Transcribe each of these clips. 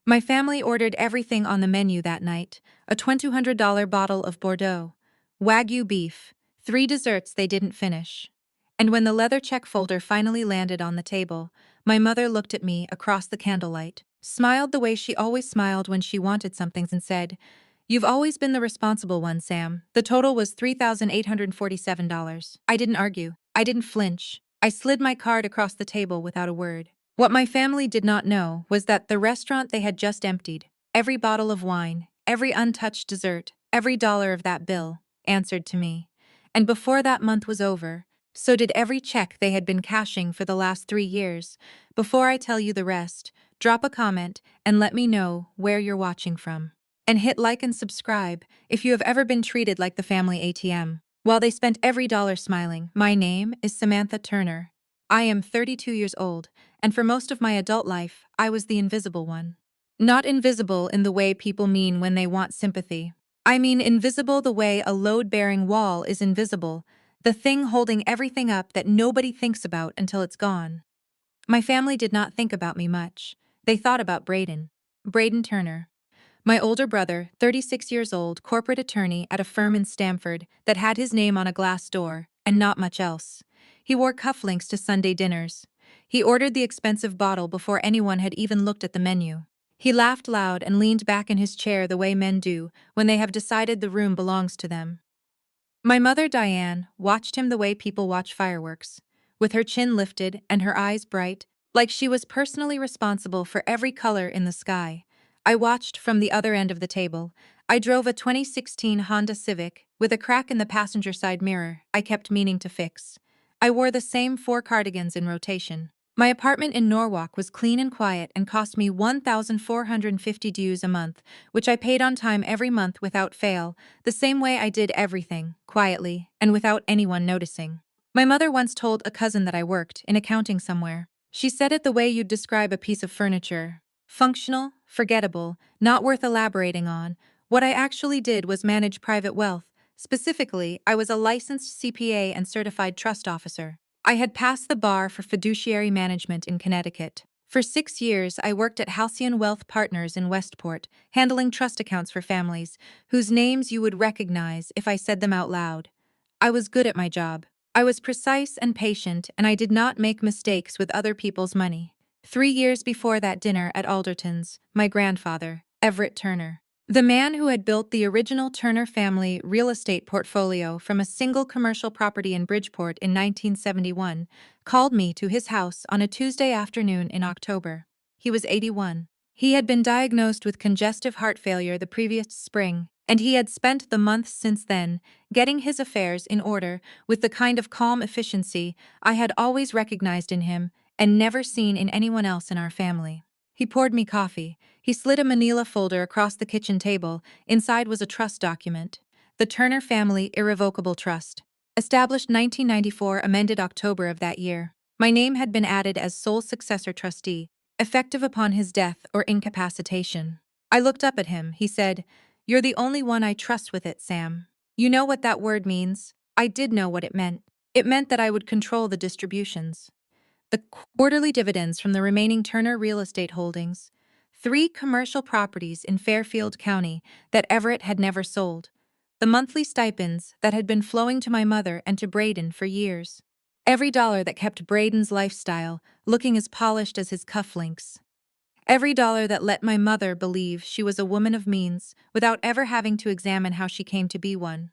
My family ordered everything on the menu that night: a $200 bottle of Bordeaux, Wagyu beef, 3 desserts they didn't finish. And when the leather check folder finally landed on the table, my mother looked at me across the candlelight, smiled the way she always smiled when she wanted something, and said, "You've always been the responsible one, Sam." The total was $3,847. I didn't argue. I didn't flinch. I slid my card across the table without a word. What my family did not know was that the restaurant they had just emptied, every bottle of wine, every untouched dessert, every dollar of that bill, answered to me. And before that month was over, so did every check they had been cashing for the last 3 years. Before I tell you the rest, drop a comment and let me know where you're watching from. And hit like and subscribe if you have ever been treated like the family ATM. While they spent every dollar smiling. My name is Samantha Turner. I am 32 years old, and for most of my adult life, I was the invisible one. Not invisible in the way people mean when they want sympathy. I mean invisible the way a load-bearing wall is invisible, the thing holding everything up that nobody thinks about until it's gone. My family did not think about me much. They thought about Braden Turner. My older brother, 36 years old, corporate attorney at a firm in Stamford that had his name on a glass door, and not much else. He wore cufflinks to Sunday dinners. He ordered the expensive bottle before anyone had even looked at the menu. He laughed loud and leaned back in his chair the way men do when they have decided the room belongs to them. My mother, Diane, watched him the way people watch fireworks, with her chin lifted and her eyes bright, like she was personally responsible for every color in the sky. I watched from the other end of the table. I drove a 2016 Honda Civic with a crack in the passenger side mirror I kept meaning to fix. I wore the same 4 cardigans in rotation. My apartment in Norwalk was clean and quiet and cost me 1,450 dues a month, which I paid on time every month without fail, the same way I did everything, quietly, and without anyone noticing. My mother once told a cousin that I worked in accounting somewhere. She said it the way you'd describe a piece of furniture: functional, forgettable, not worth elaborating on. What I actually did was manage private wealth. Specifically, I was a licensed CPA and certified trust officer. I had passed the bar for fiduciary management in Connecticut. For 6 years, I worked at Halcyon Wealth Partners in Westport, handling trust accounts for families, whose names you would recognize if I said them out loud. I was good at my job. I was precise and patient, and I did not make mistakes with other people's money. 3 years before that dinner at Alderton's, my grandfather, Everett Turner, the man who had built the original Turner family real estate portfolio from a single commercial property in Bridgeport in 1971, called me to his house on a Tuesday afternoon in October. He was 81. He had been diagnosed with congestive heart failure the previous spring, and he had spent the months since then getting his affairs in order with the kind of calm efficiency I had always recognized in him and never seen in anyone else in our family. He poured me coffee. He slid a manila folder across the kitchen table. Inside was a trust document. The Turner Family Irrevocable Trust. Established 1994, amended October of that year. My name had been added as sole successor trustee, effective upon his death or incapacitation. I looked up at him. He said, "You're the only one I trust with it, Sam." You know what that word means? I did know what it meant. It meant that I would control the distributions. The quarterly dividends from the remaining Turner real estate holdings, 3 commercial properties in Fairfield County that Everett had never sold, the monthly stipends that had been flowing to my mother and to Braden for years, every dollar that kept Braden's lifestyle looking as polished as his cufflinks, every dollar that let my mother believe she was a woman of means without ever having to examine how she came to be one.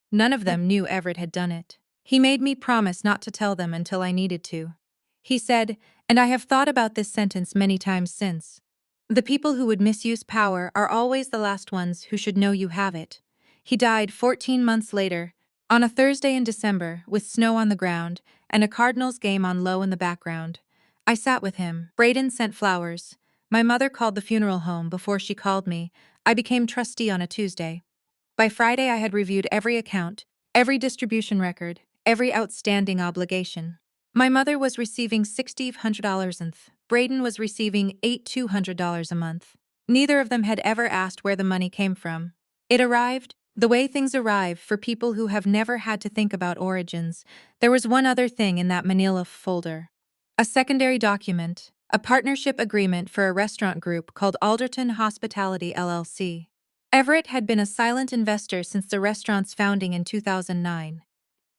None of them knew Everett had done it. He made me promise not to tell them until I needed to. He said, and I have thought about this sentence many times since, "The people who would misuse power are always the last ones who should know you have it." He died 14 months later, on a Thursday in December, with snow on the ground and a Cardinals game on low in the background. I sat with him. Braden sent flowers. My mother called the funeral home before she called me. I became trustee on a Tuesday. By Friday, I had reviewed every account, every distribution record, every outstanding obligation. My mother was receiving $6,500 a month. Braden was receiving $8,200 a month. Neither of them had ever asked where the money came from. It arrived the way things arrive for people who have never had to think about origins. There was one other thing in that manila folder. A secondary document, a partnership agreement for a restaurant group called Alderton Hospitality LLC. Everett had been a silent investor since the restaurant's founding in 2009.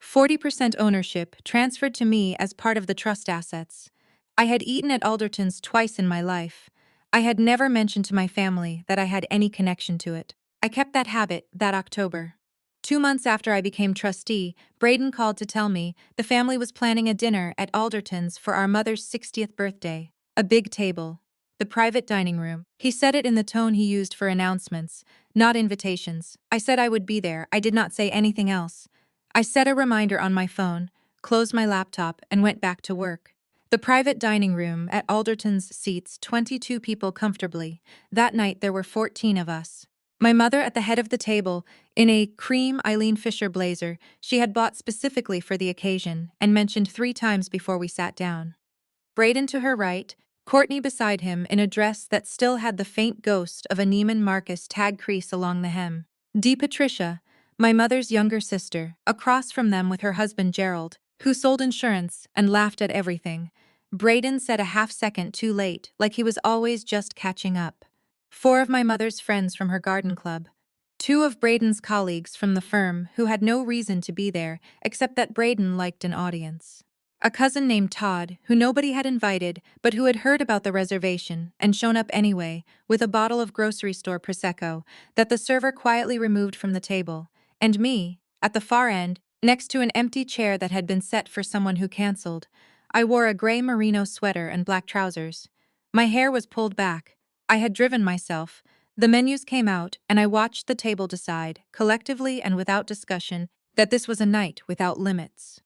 40% ownership transferred to me as part of the trust assets. I had eaten at Alderton's twice in my life. I had never mentioned to my family that I had any connection to it. I kept that habit that October. 2 months after I became trustee, Braden called to tell me the family was planning a dinner at Alderton's for our mother's 60th birthday. A big table. The private dining room. He said it in the tone he used for announcements, not invitations. I said I would be there. I did not say anything else. I set a reminder on my phone, closed my laptop, and went back to work. The private dining room at Alderton's seats 22 people comfortably. That night there were 14 of us. My mother at the head of the table, in a cream Eileen Fisher blazer she had bought specifically for the occasion and mentioned 3 times before we sat down. Braden to her right, Courtney beside him in a dress that still had the faint ghost of a Neiman Marcus tag crease along the hem. Patricia, my mother's younger sister, across from them with her husband Gerald, who sold insurance and laughed at everything. Braden said a half-second too late, like he was always just catching up. 4 of my mother's friends from her garden club. 2 of Braden's colleagues from the firm who had no reason to be there except that Braden liked an audience. A cousin named Todd, who nobody had invited but who had heard about the reservation and shown up anyway with a bottle of grocery store Prosecco that the server quietly removed from the table, and me, at the far end, next to an empty chair that had been set for someone who canceled. I wore a gray merino sweater and black trousers. My hair was pulled back. I had driven myself. The menus came out, and I watched the table decide, collectively and without discussion, that this was a night without limits.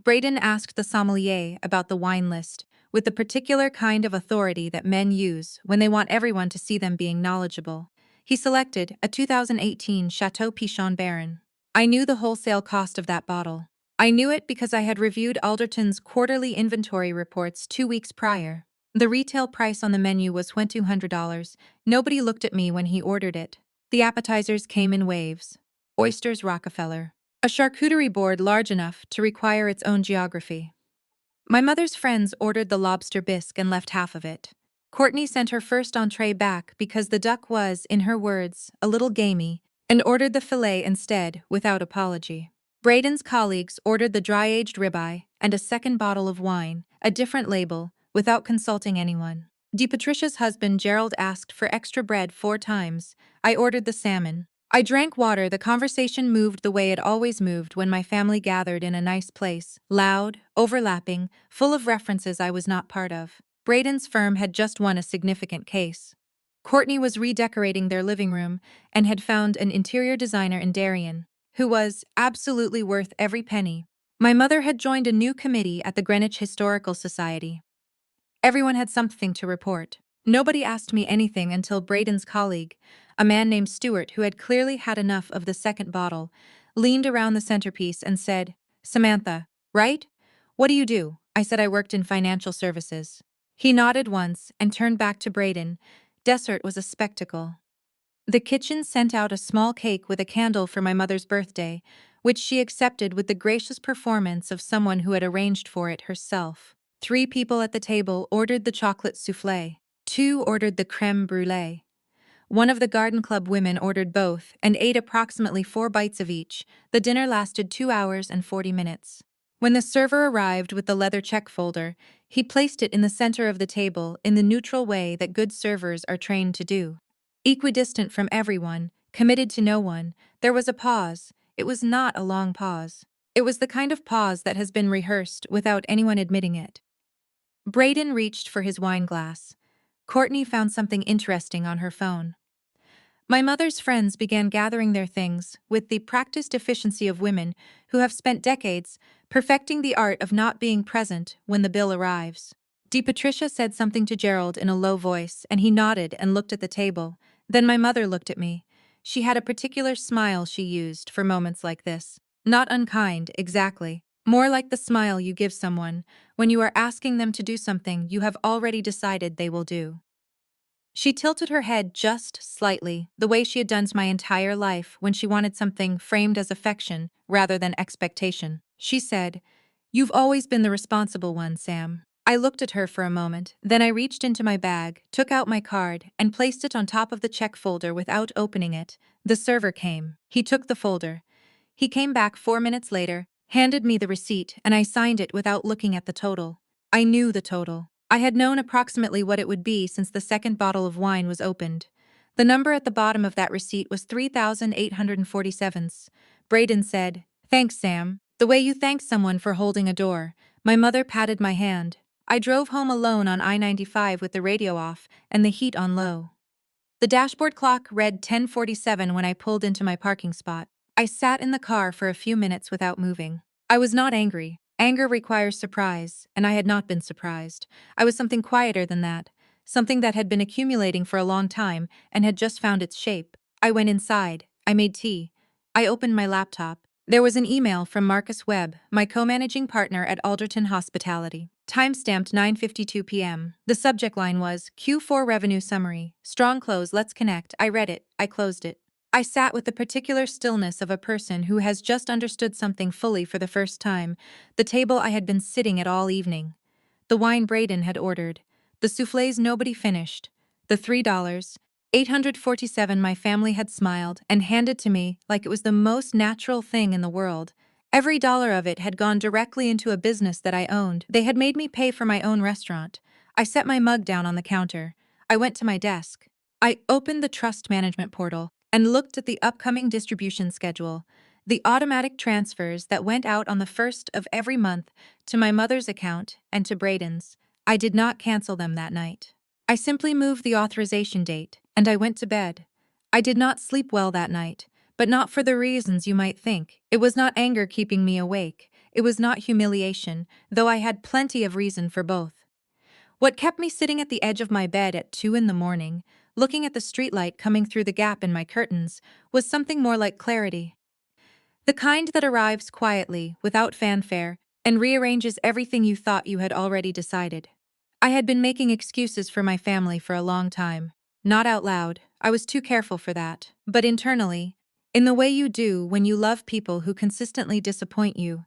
Braden asked the sommelier about the wine list, with the particular kind of authority that men use when they want everyone to see them being knowledgeable. He selected a 2018 Chateau Pichon Baron. I knew the wholesale cost of that bottle. I knew it because I had reviewed Alderton's quarterly inventory reports 2 weeks prior. The retail price on the menu was $200. Nobody looked at me when he ordered it. The appetizers came in waves. Oysters Rockefeller. A charcuterie board large enough to require its own geography. My mother's friends ordered the lobster bisque and left half of it. Courtney sent her first entree back because the duck was, in her words, a little gamey, and ordered the filet instead, without apology. Braden's colleagues ordered the dry-aged ribeye and a second bottle of wine, a different label, without consulting anyone. Patricia's husband Gerald asked for extra bread 4 times. I ordered the salmon. I drank water. The conversation moved the way it always moved when my family gathered in a nice place, loud, overlapping, full of references I was not part of. Braden's firm had just won a significant case. Courtney was redecorating their living room and had found an interior designer in Darien, who was absolutely worth every penny. My mother had joined a new committee at the Greenwich Historical Society. Everyone had something to report. Nobody asked me anything until Braden's colleague, a man named Stewart who had clearly had enough of the second bottle, leaned around the centerpiece and said, "Samantha, right? What do you do?" I said I worked in financial services. He nodded once and turned back to Braden. Dessert was a spectacle. The kitchen sent out a small cake with a candle for my mother's birthday, which she accepted with the gracious performance of someone who had arranged for it herself. 3 people at the table ordered the chocolate soufflé. 2 ordered the crème brûlée. One of the garden club women ordered both and ate approximately 4 bites of each. The dinner lasted 2 hours and 40 minutes. When the server arrived with the leather check folder, he placed it in the center of the table in the neutral way that good servers are trained to do. Equidistant from everyone, committed to no one, there was a pause. It was not a long pause. It was the kind of pause that has been rehearsed without anyone admitting it. Braden reached for his wine glass. Courtney found something interesting on her phone. My mother's friends began gathering their things with the practiced efficiency of women who have spent decades perfecting the art of not being present when the bill arrives. Patricia said something to Gerald in a low voice, and he nodded and looked at the table. Then my mother looked at me. She had a particular smile she used for moments like this. Not unkind, exactly. More like the smile you give someone when you are asking them to do something you have already decided they will do. She tilted her head just slightly, the way she had done my entire life when she wanted something framed as affection rather than expectation. She said, "You've always been the responsible one, Sam." I looked at her for a moment, then I reached into my bag, took out my card, and placed it on top of the check folder without opening it. The server came. He took the folder. He came back 4 minutes later, handed me the receipt, and I signed it without looking at the total. I knew the total. I had known approximately what it would be since the second bottle of wine was opened. The number at the bottom of that receipt was 3,847. Braden said, "Thanks, Sam. The way you thank someone for holding a door." My mother patted my hand. I drove home alone on I-95 with the radio off and the heat on low. The dashboard clock read 10:47 when I pulled into my parking spot. I sat in the car for a few minutes without moving. I was not angry. Anger requires surprise, and I had not been surprised. I was something quieter than that, something that had been accumulating for a long time and had just found its shape. I went inside. I made tea. I opened my laptop. There was an email from Marcus Webb, my co-managing partner at Alderton Hospitality. Timestamped 9:52 p.m. The subject line was, Q4 Revenue Summary. Strong close, let's connect. I read it. I closed it. I sat with the particular stillness of a person who has just understood something fully for the first time, the table I had been sitting at all evening. The wine Braden had ordered. The soufflés nobody finished. The $3.847 my family had smiled and handed to me like it was the most natural thing in the world. Every dollar of it had gone directly into a business that I owned. They had made me pay for my own restaurant. I set my mug down on the counter. I went to my desk. I opened the trust management portal and looked at the upcoming distribution schedule. The automatic transfers that went out on the first of every month to my mother's account and to Braden's. I did not cancel them that night. I simply moved the authorization date, and I went to bed. I did not sleep well that night, but not for the reasons you might think. It was not anger keeping me awake. It was not humiliation, though I had plenty of reason for both. What kept me sitting at the edge of my bed at 2 in the morning, looking at the streetlight coming through the gap in my curtains, was something more like clarity. The kind that arrives quietly, without fanfare, and rearranges everything you thought you had already decided. I had been making excuses for my family for a long time. Not out loud, I was too careful for that, but internally, in the way you do when you love people who consistently disappoint you.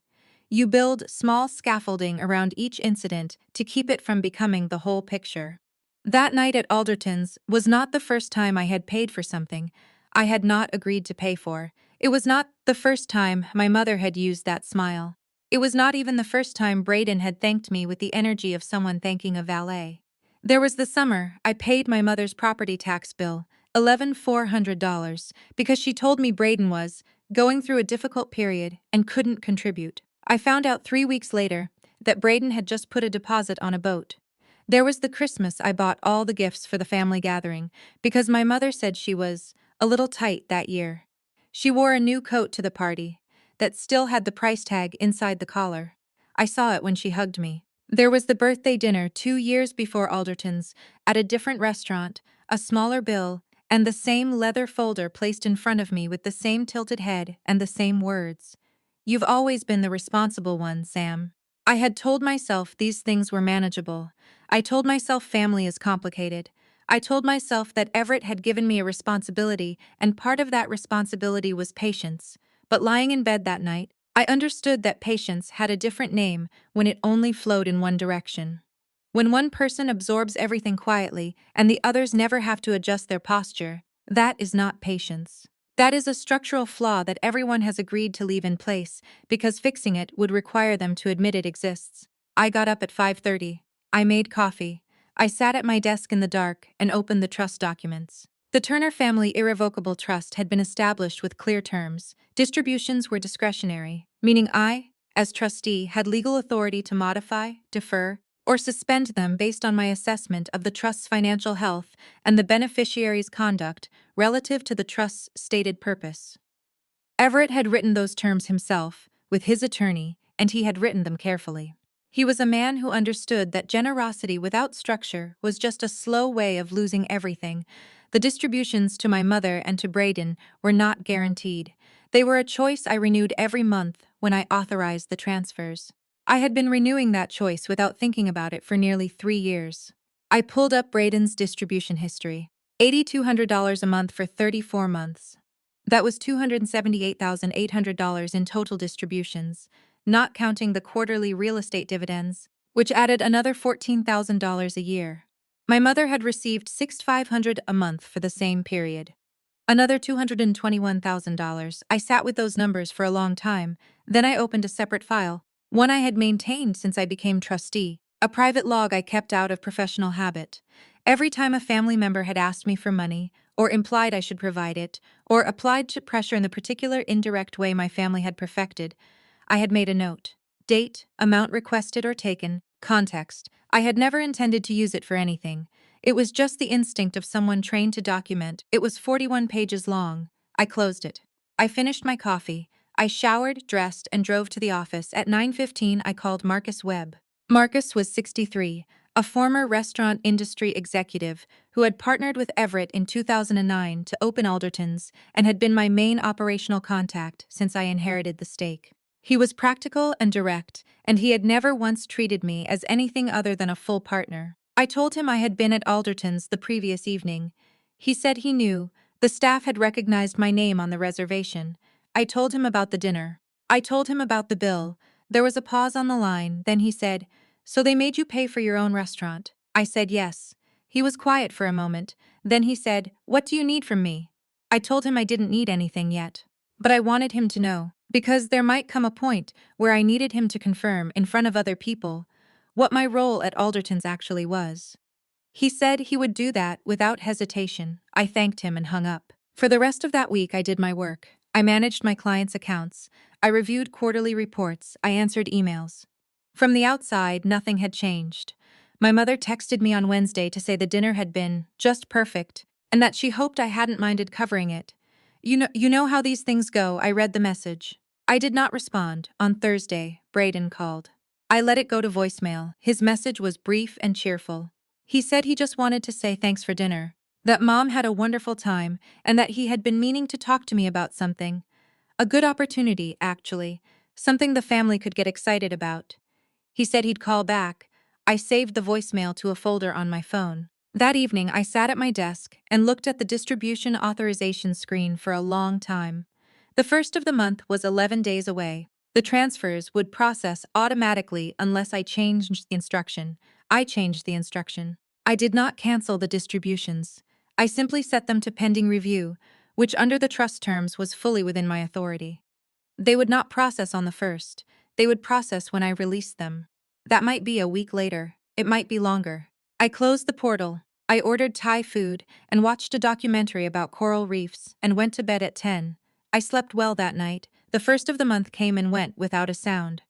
You build small scaffolding around each incident to keep it from becoming the whole picture. That night at Alderton's was not the first time I had paid for something I had not agreed to pay for. It was not the first time my mother had used that smile. It was not even the first time Braden had thanked me with the energy of someone thanking a valet. There was the summer I paid my mother's property tax bill, $11,400, because she told me Braden was going through a difficult period and couldn't contribute. I found out 3 weeks later that Braden had just put a deposit on a boat. There was the Christmas I bought all the gifts for the family gathering, because my mother said she was a little tight that year. She wore a new coat to the party that still had the price tag inside the collar. I saw it when she hugged me. There was the birthday dinner 2 years before Alderton's at a different restaurant, a smaller bill, and the same leather folder placed in front of me with the same tilted head and the same words. You've always been the responsible one, Sam. I had told myself these things were manageable. I told myself family is complicated. I told myself that Everett had given me a responsibility, and part of that responsibility was patience. But lying in bed that night, I understood that patience had a different name when it only flowed in one direction. When one person absorbs everything quietly and the others never have to adjust their posture, that is not patience. That is a structural flaw that everyone has agreed to leave in place because fixing it would require them to admit it exists. I got up at 5:30. I made coffee. I sat at my desk in the dark and opened the trust documents. The Turner Family Irrevocable Trust had been established with clear terms. Distributions were discretionary, meaning I, as trustee, had legal authority to modify, defer, or suspend them based on my assessment of the trust's financial health and the beneficiary's conduct relative to the trust's stated purpose. Everett had written those terms himself, with his attorney, and he had written them carefully. He was a man who understood that generosity without structure was just a slow way of losing everything. The distributions to my mother and to Braden were not guaranteed. They were a choice I renewed every month when I authorized the transfers. I had been renewing that choice without thinking about it for nearly 3 years. I pulled up Braden's distribution history. $8,200 a month for 34 months. That was $278,800 in total distributions, not counting the quarterly real estate dividends. which added another $14,000 a year. My mother had received $6,500 a month for the same period. Another $221,000. I sat with those numbers for a long time. Then I opened a separate file, one I had maintained since I became trustee, a private log I kept out of professional habit. Every time a family member had asked me for money, or implied I should provide it, or applied to pressure in the particular indirect way my family had perfected, I had made a note. Date, amount requested or taken, context. I had never intended to use it for anything. It was just the instinct of someone trained to document. It was 41 pages long. I closed it. I finished my coffee. I showered, dressed, and drove to the office. At 9:15, I called Marcus Webb. Marcus was 63, a former restaurant industry executive who had partnered with Everett in 2009 to open Alderton's and had been my main operational contact since I inherited the stake. He was practical and direct, and he had never once treated me as anything other than a full partner. I told him I had been at Alderton's the previous evening. He said he knew. The staff had recognized my name on the reservation. I told him about the dinner. I told him about the bill. There was a pause on the line, then he said, "So they made you pay for your own restaurant?" I said yes. He was quiet for a moment. Then he said, "What do you need from me?" I told him I didn't need anything yet. But I wanted him to know, because there might come a point where I needed him to confirm, in front of other people, what my role at Alderton's actually was. He said he would do that without hesitation. I thanked him and hung up. For the rest of that week, I did my work. I managed my clients' accounts. I reviewed quarterly reports. I answered emails. From the outside, nothing had changed. My mother texted me on Wednesday to say the dinner had been just perfect and that she hoped I hadn't minded covering it. You know how these things go. I read the message. I did not respond. On Thursday, Braden called. I let it go to voicemail. His message was brief and cheerful. He said he just wanted to say thanks for dinner, that Mom had a wonderful time, and that he had been meaning to talk to me about something. A good opportunity, actually. Something the family could get excited about. He said he'd call back. I saved the voicemail to a folder on my phone. That evening, I sat at my desk and looked at the distribution authorization screen for a long time. The first of the month was 11 days away. The transfers would process automatically unless I changed the instruction. I changed the instruction. I did not cancel the distributions. I simply set them to pending review, which under the trust terms was fully within my authority. They would not process on the first. They would process when I released them. That might be a week later. It might be longer. I closed the portal. I ordered Thai food and watched a documentary about coral reefs and went to bed at 10. I slept well that night. The first of the month came and went without a sound.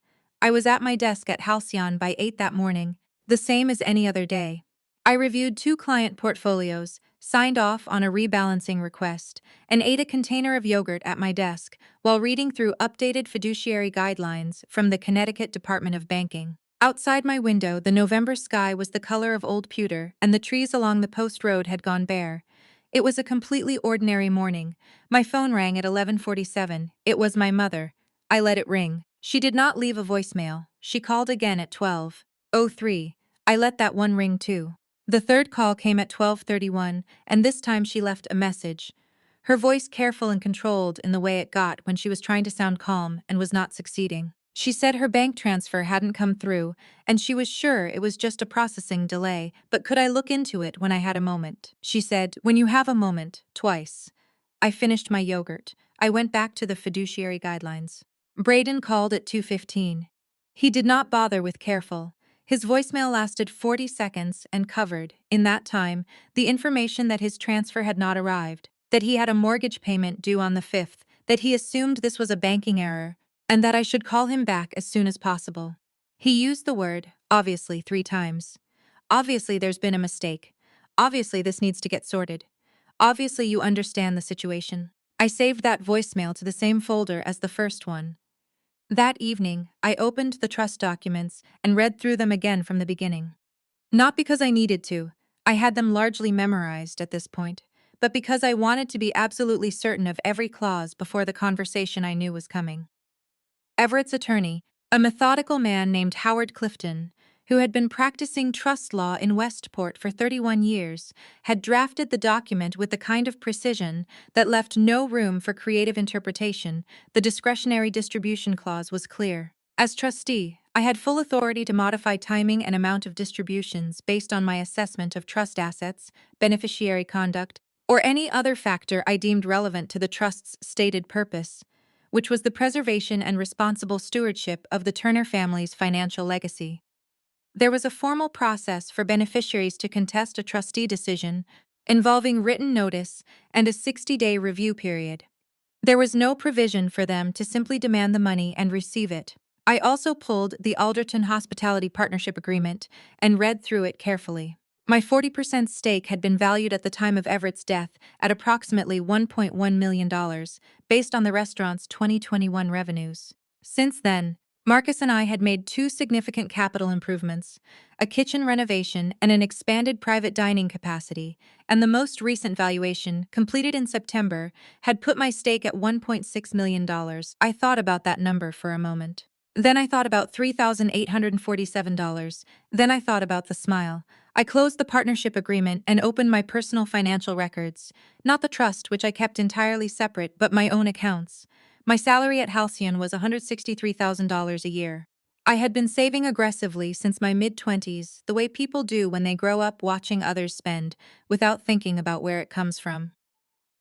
I was at my desk at Halcyon by 8 that morning, the same as any other day. I reviewed 2 client portfolios, signed off on a rebalancing request, and ate a container of yogurt at my desk while reading through updated fiduciary guidelines from the Connecticut Department of Banking. Outside my window, the November sky was the color of old pewter, and the trees along the post road had gone bare. It was a completely ordinary morning. My phone rang at 11:47. It was my mother. I let it ring. She did not leave a voicemail. She called again at 12:03. I let that one ring too. The third call came at 12:31, and this time she left a message. Her voice careful and controlled in the way it got when she was trying to sound calm and was not succeeding. She said her bank transfer hadn't come through, and she was sure it was just a processing delay, but could I look into it when I had a moment? She said, "When you have a moment," twice. I finished my yogurt. I went back to the fiduciary guidelines. Braden called at 2:15. He did not bother with careful. His voicemail lasted 40 seconds and covered, in that time, the information that his transfer had not arrived, that he had a mortgage payment due on the 5th, that he assumed this was a banking error, and that I should call him back as soon as possible. He used the word, obviously, 3 times. Obviously there's been a mistake. Obviously this needs to get sorted. Obviously you understand the situation. I saved that voicemail to the same folder as the first one. That evening, I opened the trust documents and read through them again from the beginning. Not because I needed to. I had them largely memorized at this point, but because I wanted to be absolutely certain of every clause before the conversation I knew was coming. Everett's attorney, a methodical man named Howard Clifton, who had been practicing trust law in Westport for 31 years, had drafted the document with the kind of precision that left no room for creative interpretation. The discretionary distribution clause was clear. As trustee, I had full authority to modify timing and amount of distributions based on my assessment of trust assets, beneficiary conduct, or any other factor I deemed relevant to the trust's stated purpose, which was the preservation and responsible stewardship of the Turner family's financial legacy. There was a formal process for beneficiaries to contest a trustee decision, involving written notice and a 60-day review period. There was no provision for them to simply demand the money and receive it. I also pulled the Alderton Hospitality Partnership Agreement and read through it carefully. My 40% stake had been valued at the time of Everett's death at approximately $1.1 million, based on the restaurant's 2021 revenues. Since then, Marcus and I had made two significant capital improvements, a kitchen renovation and an expanded private dining capacity, and the most recent valuation, completed in September, had put my stake at $1.6 million. I thought about that number for a moment. Then I thought about $3,847. Then I thought about the smile. I closed the partnership agreement and opened my personal financial records, not the trust, which I kept entirely separate, but my own accounts. My salary at Halcyon was $163,000 a year. I had been saving aggressively since my mid-20s, the way people do when they grow up watching others spend, without thinking about where it comes from.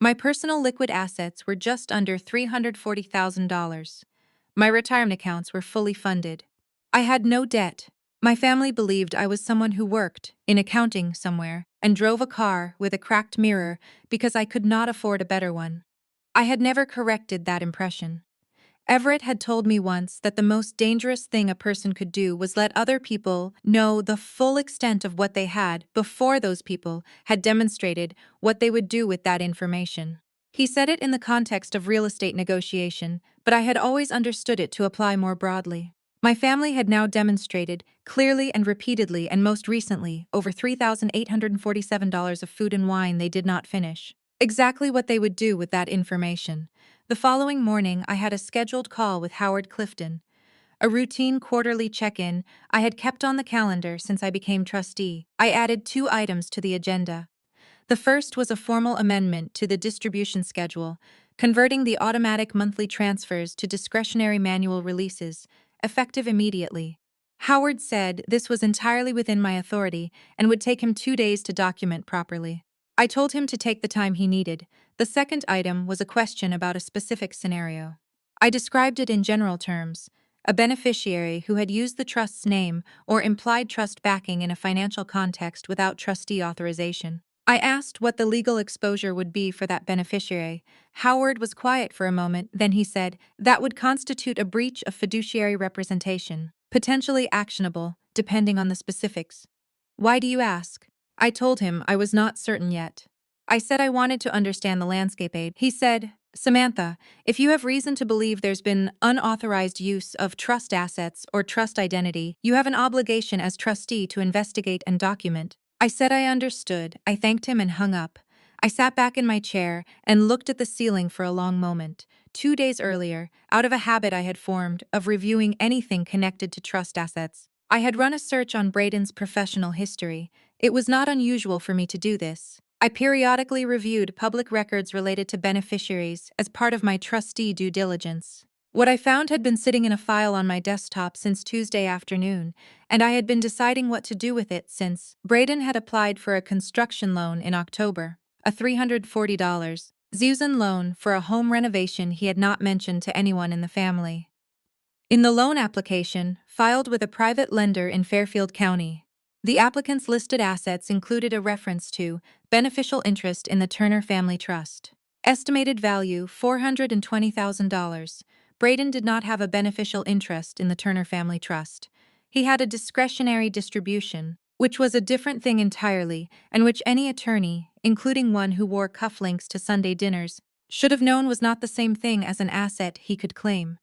My personal liquid assets were just under $340,000. My retirement accounts were fully funded. I had no debt. My family believed I was someone who worked in accounting somewhere and drove a car with a cracked mirror because I could not afford a better one. I had never corrected that impression. Everett had told me once that the most dangerous thing a person could do was let other people know the full extent of what they had before those people had demonstrated what they would do with that information. He said it in the context of real estate negotiation, but I had always understood it to apply more broadly. My family had now demonstrated, clearly and repeatedly and most recently, over $3,847 of food and wine they did not finish. Exactly what they would do with that information. The following morning, I had a scheduled call with Howard Clifton, a routine quarterly check-in I had kept on the calendar since I became trustee. I added two items to the agenda. The first was a formal amendment to the distribution schedule, converting the automatic monthly transfers to discretionary manual releases, effective immediately. Howard said this was entirely within my authority and would take him 2 days to document properly. I told him to take the time he needed. The second item was a question about a specific scenario. I described it in general terms: a beneficiary who had used the trust's name or implied trust backing in a financial context without trustee authorization. I asked what the legal exposure would be for that beneficiary. Howard was quiet for a moment, then he said, "That would constitute a breach of fiduciary representation, potentially actionable, depending on the specifics." "Why do you ask?" I told him I was not certain yet. I said I wanted to understand the landscape. He said, "Samantha, if you have reason to believe there's been unauthorized use of trust assets or trust identity, you have an obligation as trustee to investigate and document." I said I understood. I thanked him and hung up. I sat back in my chair and looked at the ceiling for a long moment. 2 days earlier, out of a habit I had formed of reviewing anything connected to trust assets, I had run a search on Braden's professional history. It was not unusual for me to do this. I periodically reviewed public records related to beneficiaries as part of my trustee due diligence. What I found had been sitting in a file on my desktop since Tuesday afternoon, and I had been deciding what to do with it since Braden had applied for a construction loan in October, a $340 Zusan loan for a home renovation he had not mentioned to anyone in the family. In the loan application, filed with a private lender in Fairfield County, the applicant's listed assets included a reference to beneficial interest in the Turner Family Trust. Estimated value $420,000. Braden did not have a beneficial interest in the Turner Family Trust. He had a discretionary distribution, which was a different thing entirely, and which any attorney, including one who wore cufflinks to Sunday dinners, should have known was not the same thing as an asset he could claim.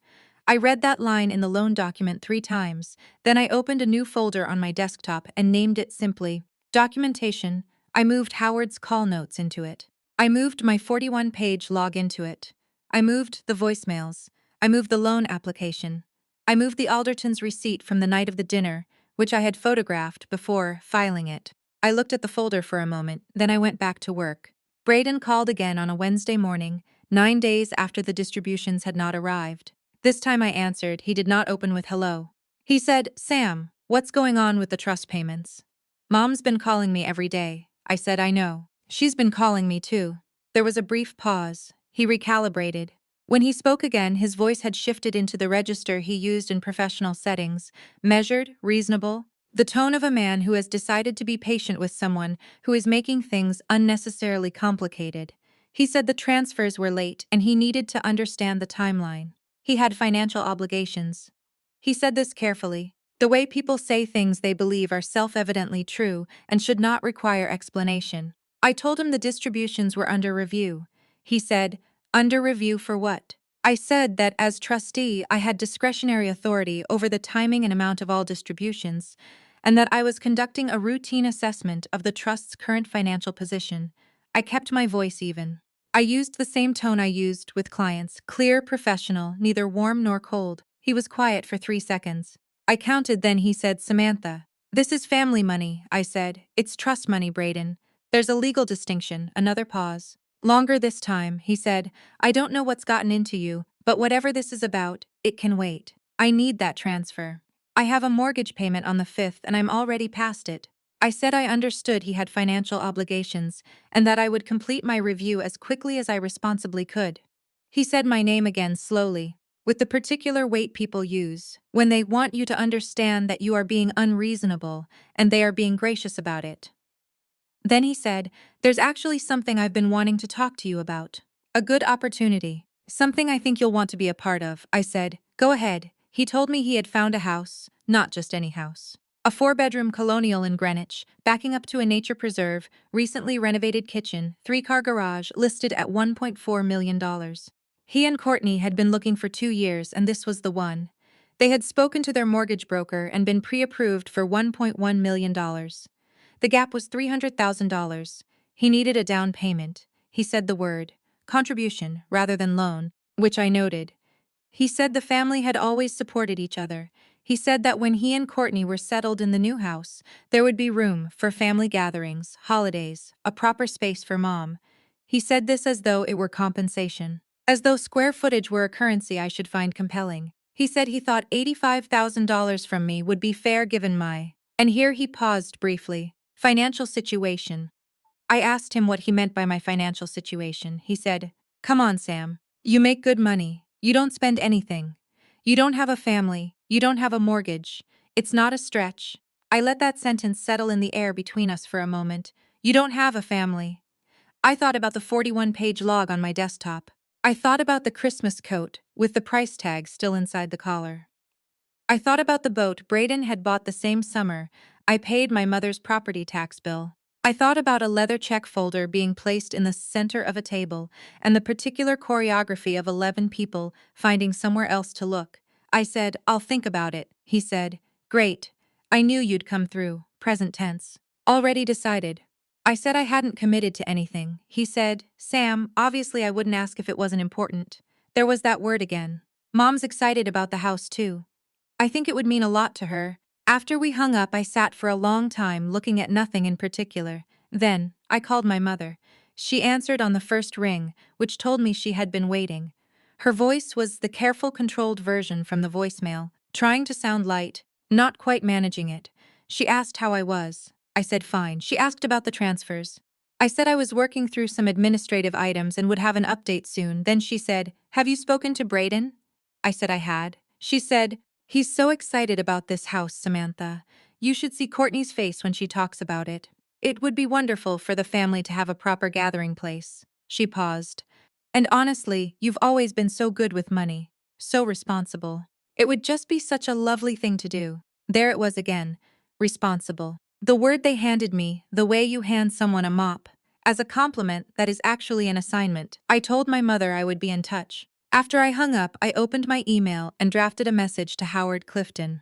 I read that line in the loan document 3 times, then I opened a new folder on my desktop and named it simply Documentation. I moved Howard's call notes into it. I moved my 41-page log into it. I moved the voicemails. I moved the loan application. I moved the Alderton's receipt from the night of the dinner, which I had photographed before filing it. I looked at the folder for a moment, then I went back to work. Braden called again on a Wednesday morning, 9 days after the distributions had not arrived. This time I answered. He did not open with hello. He said, Sam, what's going on with the trust payments? Mom's been calling me every day. I said, I know. She's been calling me too. There was a brief pause. He recalibrated. When he spoke again, his voice had shifted into the register he used in professional settings, measured, reasonable, the tone of a man who has decided to be patient with someone who is making things unnecessarily complicated. He said the transfers were late and he needed to understand the timeline. He had financial obligations. He said this carefully. The way people say things they believe are self-evidently true and should not require explanation. I told him the distributions were under review. He said, under review for what? I said that as trustee, I had discretionary authority over the timing and amount of all distributions, and that I was conducting a routine assessment of the trust's current financial position. I kept my voice even. I used the same tone I used with clients, clear, professional, neither warm nor cold. He was quiet for 3 seconds. I counted, then he said, Samantha. This is family money, I said. It's trust money, Braden. There's a legal distinction. Another pause. Longer this time, he said. I don't know what's gotten into you, but whatever this is about, it can wait. I need that transfer. I have a mortgage payment on the 5th and I'm already past it. I said I understood he had financial obligations and that I would complete my review as quickly as I responsibly could. He said my name again slowly, with the particular weight people use when they want you to understand that you are being unreasonable and they are being gracious about it. Then he said, there's actually something I've been wanting to talk to you about. A good opportunity. Something I think you'll want to be a part of. I said, go ahead. He told me he had found a house, not just any house. A 4-bedroom colonial in Greenwich, backing up to a nature preserve, recently renovated kitchen, 3-car garage, listed at $1.4 million. He and Courtney had been looking for 2 years and this was the one. They had spoken to their mortgage broker and been pre-approved for $1.1 million. The gap was $300,000. He needed a down payment. He said the word contribution rather than loan, which I noted. He said the family had always supported each other. He said that when he and Courtney were settled in the new house, there would be room for family gatherings, holidays, a proper space for Mom. He said this as though it were compensation, as though square footage were a currency I should find compelling. He said he thought $85,000 from me would be fair given my, and here he paused briefly, financial situation. I asked him what he meant by my financial situation. He said, come on, Sam. You make good money. You don't spend anything. You don't have a family. You don't have a mortgage. It's not a stretch. I let that sentence settle in the air between us for a moment. You don't have a family. I thought about the 41-page log on my desktop. I thought about the Christmas coat, with the price tag still inside the collar. I thought about the boat Braden had bought the same summer I paid my mother's property tax bill. I thought about a leather check folder being placed in the center of a table and the particular choreography of 11 people finding somewhere else to look. I said, I'll think about it. He said, great. I knew you'd come through. Present tense. Already decided. I said I hadn't committed to anything. He said, Sam, obviously I wouldn't ask if it wasn't important. There was that word again. Mom's excited about the house too. I think it would mean a lot to her. After we hung up, I sat for a long time looking at nothing in particular. Then, I called my mother. She answered on the first ring, which told me she had been waiting. Her voice was the careful, controlled version from the voicemail, trying to sound light, not quite managing it. She asked how I was. I said fine. She asked about the transfers. I said I was working through some administrative items and would have an update soon. Then she said, have you spoken to Braden? I said I had. She said, he's so excited about this house, Samantha. You should see Courtney's face when she talks about it. It would be wonderful for the family to have a proper gathering place. She paused. And honestly, you've always been so good with money. So responsible. It would just be such a lovely thing to do. There it was again. Responsible. The word they handed me, the way you hand someone a mop. As a compliment that is actually an assignment. I told my mother I would be in touch. After I hung up, I opened my email and drafted a message to Howard Clifton.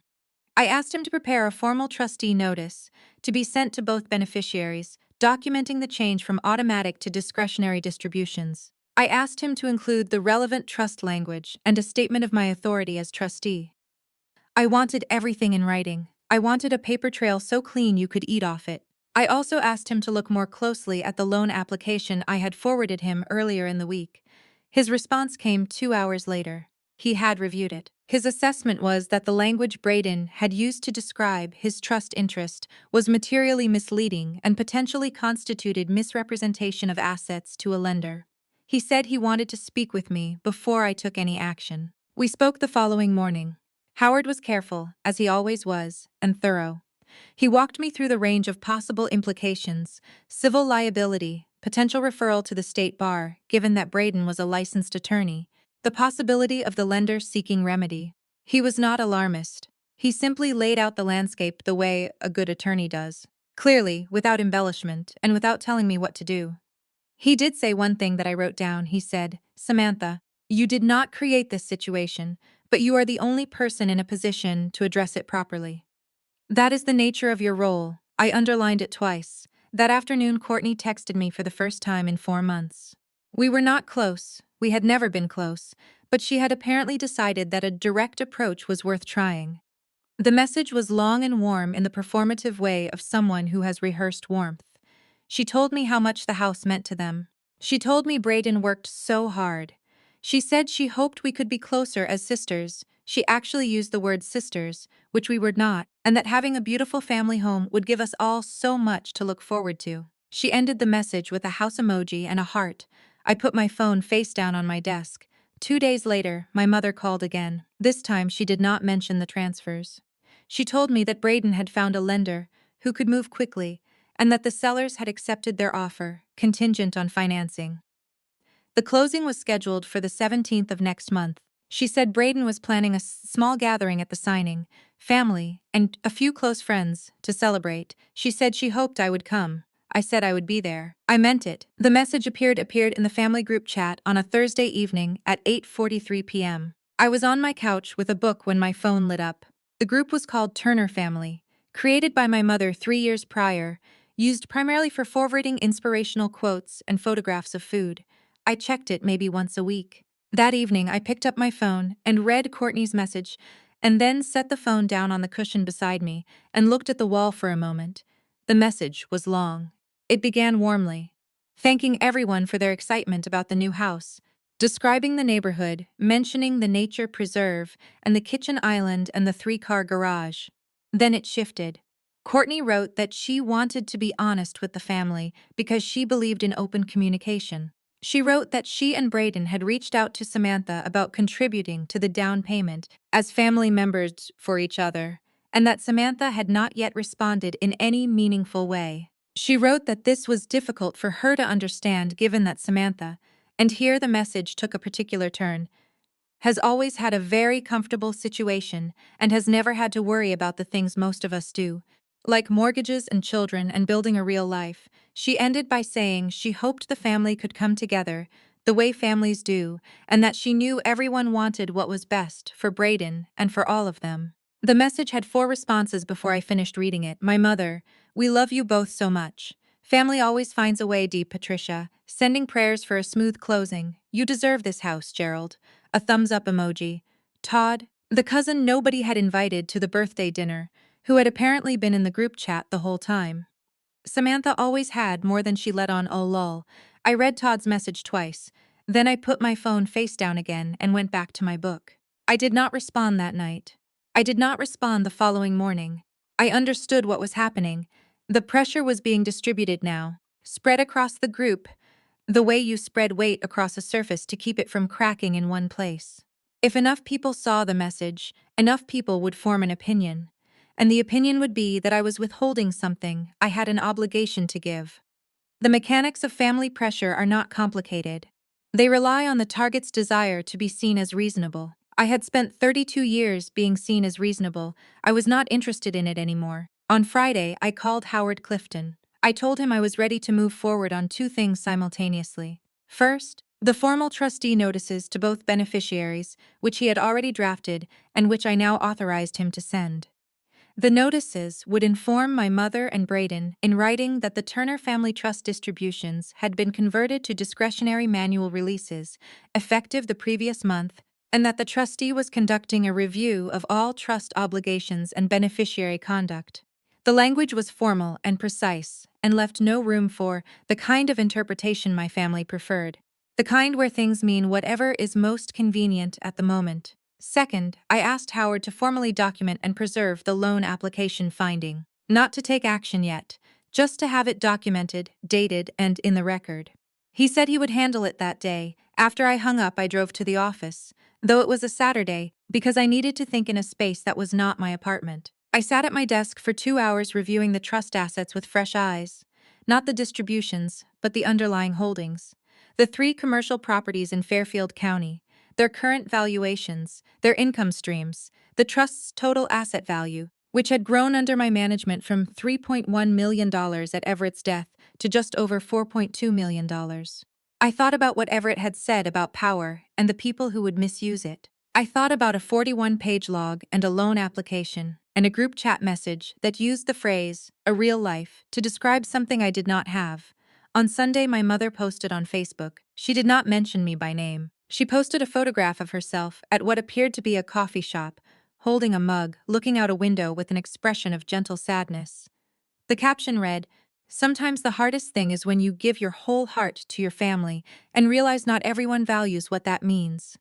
I asked him to prepare a formal trustee notice to be sent to both beneficiaries, documenting the change from automatic to discretionary distributions. I asked him to include the relevant trust language and a statement of my authority as trustee. I wanted everything in writing. I wanted a paper trail so clean you could eat off it. I also asked him to look more closely at the loan application I had forwarded him earlier in the week. His response came 2 hours later. He had reviewed it. His assessment was that the language Braden had used to describe his trust interest was materially misleading and potentially constituted misrepresentation of assets to a lender. He said he wanted to speak with me before I took any action. We spoke the following morning. Howard was careful, as he always was, and thorough. He walked me through the range of possible implications: civil liability, potential referral to the state bar, given that Braden was a licensed attorney, the possibility of the lender seeking remedy. He was not alarmist. He simply laid out the landscape the way a good attorney does, clearly, without embellishment, and without telling me what to do. He did say one thing that I wrote down. He said, "Samantha, you did not create this situation, but you are the only person in a position to address it properly. That is the nature of your role." I underlined it twice. That afternoon, Courtney texted me for the first time in 4 months. We were not close. We had never been close, but she had apparently decided that a direct approach was worth trying. The message was long and warm in the performative way of someone who has rehearsed warmth. She told me how much the house meant to them. She told me Braden worked so hard. She said she hoped we could be closer as sisters. She actually used the word sisters, which we were not, and that having a beautiful family home would give us all so much to look forward to. She ended the message with a house emoji and a heart. I put my phone face down on my desk. 2 days later, my mother called again. This time, she did not mention the transfers. She told me that Braden had found a lender who could move quickly, and that the sellers had accepted their offer, contingent on financing. The closing was scheduled for the 17th of next month. She said Braden was planning a small gathering at the signing, family, and a few close friends, to celebrate. She said she hoped I would come. I said I would be there. I meant it. The message appeared in the family group chat on a Thursday evening at 8:43 p.m. I was on my couch with a book when my phone lit up. The group was called Turner Family, created by my mother 3 years prior, used primarily for forwarding inspirational quotes and photographs of food. I checked it maybe once a week. That evening, I picked up my phone and read Courtney's message, and then set the phone down on the cushion beside me and looked at the wall for a moment. The message was long. It began warmly, thanking everyone for their excitement about the new house, describing the neighborhood, mentioning the nature preserve and the kitchen island and the 3-car garage. Then it shifted. Courtney wrote that she wanted to be honest with the family because she believed in open communication. She wrote that she and Braden had reached out to Samantha about contributing to the down payment as family members for each other, and that Samantha had not yet responded in any meaningful way. She wrote that this was difficult for her to understand given that Samantha, and here the message took a particular turn, has always had a very comfortable situation and has never had to worry about the things most of us do, like mortgages and children and building a real life. She ended by saying she hoped the family could come together the way families do, and that she knew everyone wanted what was best for Braden and for all of them. The message had 4 responses before I finished reading it. My mother: "We love you both so much. Family always finds a way, deep Patricia. Sending prayers for a smooth closing. You deserve this house, Gerald." A thumbs up emoji. Todd, the cousin nobody had invited to the birthday dinner, who had apparently been in the group chat the whole time. Samantha always had more than she let on. Oh lol. I read Todd's message twice. Then I put my phone face down again and went back to my book. I did not respond that night. I did not respond the following morning. I understood what was happening. The pressure was being distributed now, spread across the group, the way you spread weight across a surface to keep it from cracking in one place. If enough people saw the message, enough people would form an opinion. And the opinion would be that I was withholding something I had an obligation to give. The mechanics of family pressure are not complicated. They rely on the target's desire to be seen as reasonable. I had spent 32 years being seen as reasonable. I was not interested in it anymore. On Friday, I called Howard Clifton. I told him I was ready to move forward on 2 things simultaneously. First, the formal trustee notices to both beneficiaries, which he had already drafted and which I now authorized him to send. The notices would inform my mother and Braden in writing that the Turner Family Trust distributions had been converted to discretionary manual releases, effective the previous month, and that the trustee was conducting a review of all trust obligations and beneficiary conduct. The language was formal and precise and left no room for the kind of interpretation my family preferred, the kind where things mean whatever is most convenient at the moment. Second, I asked Howard to formally document and preserve the loan application finding. Not to take action yet, just to have it documented, dated, and in the record. He said he would handle it that day. After I hung up, I drove to the office, though it was a Saturday, because I needed to think in a space that was not my apartment. I sat at my desk for 2 hours reviewing the trust assets with fresh eyes. Not the distributions, but the underlying holdings. The 3 commercial properties in Fairfield County, their current valuations, their income streams, the trust's total asset value, which had grown under my management from $3.1 million at Everett's death to just over $4.2 million. I thought about what Everett had said about power and the people who would misuse it. I thought about a 41-page log and a loan application and a group chat message that used the phrase, "a real life," to describe something I did not have. On Sunday, my mother posted on Facebook. She did not mention me by name. She posted a photograph of herself at what appeared to be a coffee shop, holding a mug, looking out a window with an expression of gentle sadness. The caption read, "Sometimes the hardest thing is when you give your whole heart to your family and realize not everyone values what that means.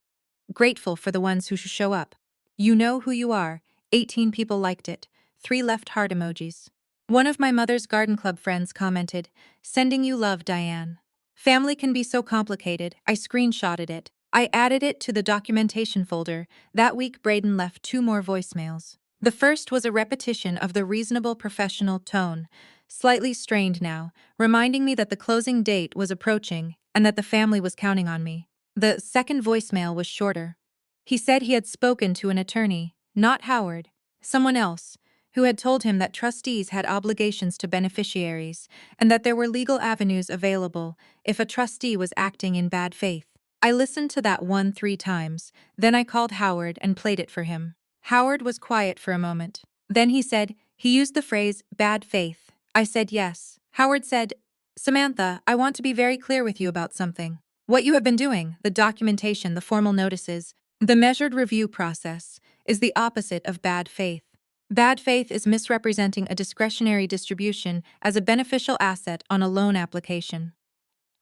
Grateful for the ones who show up. You know who you are." 18 people liked it. 3 left heart emojis. One of my mother's garden club friends commented, "Sending you love, Diane." Family can be so complicated. I screenshotted it. I added it to the documentation folder. That week, Braden left 2 more voicemails. The first was a repetition of the reasonable professional tone, slightly strained now, reminding me that the closing date was approaching and that the family was counting on me. The second voicemail was shorter. He said he had spoken to an attorney, not Howard, someone else, who had told him that trustees had obligations to beneficiaries and that there were legal avenues available if a trustee was acting in bad faith. I listened to that one 3 times, then I called Howard and played it for him. Howard was quiet for a moment. Then he said, he used the phrase, "bad faith." I said yes. Howard said, "Samantha, I want to be very clear with you about something. What you have been doing, the documentation, the formal notices, the measured review process, is the opposite of bad faith. Bad faith is misrepresenting a discretionary distribution as a beneficial asset on a loan application.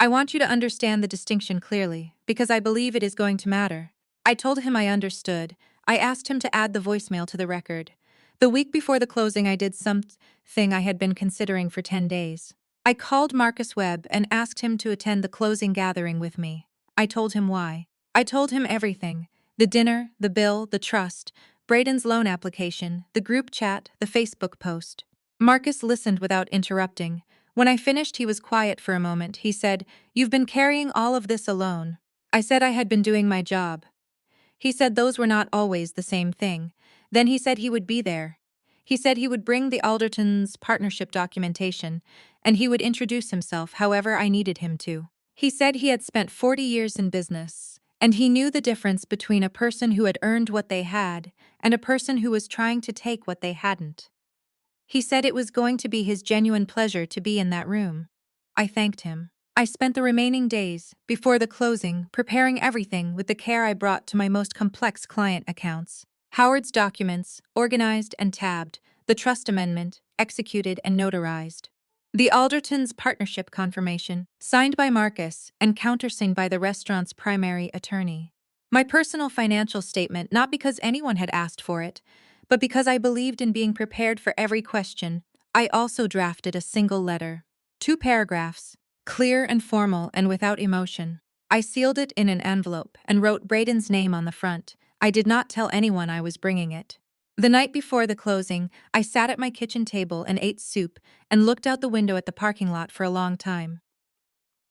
I want you to understand the distinction clearly, because I believe it is going to matter." I told him I understood. I asked him to add the voicemail to the record. The week before the closing, I did something I had been considering for 10 days. I called Marcus Webb and asked him to attend the closing gathering with me. I told him why. I told him everything: the dinner, the bill, the trust, Braden's loan application, the group chat, the Facebook post. Marcus listened without interrupting. When I finished, he was quiet for a moment. He said, "You've been carrying all of this alone." I said I had been doing my job. He said those were not always the same thing. Then he said he would be there. He said he would bring the Aldertons' partnership documentation, and he would introduce himself however I needed him to. He said he had spent 40 years in business, and he knew the difference between a person who had earned what they had and a person who was trying to take what they hadn't. He said it was going to be his genuine pleasure to be in that room. I thanked him. I spent the remaining days, before the closing, preparing everything with the care I brought to my most complex client accounts. Howard's documents, organized and tabbed, the trust amendment, executed and notarized. The Aldertons' partnership confirmation, signed by Marcus and countersigned by the restaurant's primary attorney. My personal financial statement, not because anyone had asked for it, but because I believed in being prepared for every question. I also drafted a single letter. 2 paragraphs, clear and formal and without emotion. I sealed it in an envelope and wrote Braden's name on the front. I did not tell anyone I was bringing it. The night before the closing, I sat at my kitchen table and ate soup and looked out the window at the parking lot for a long time.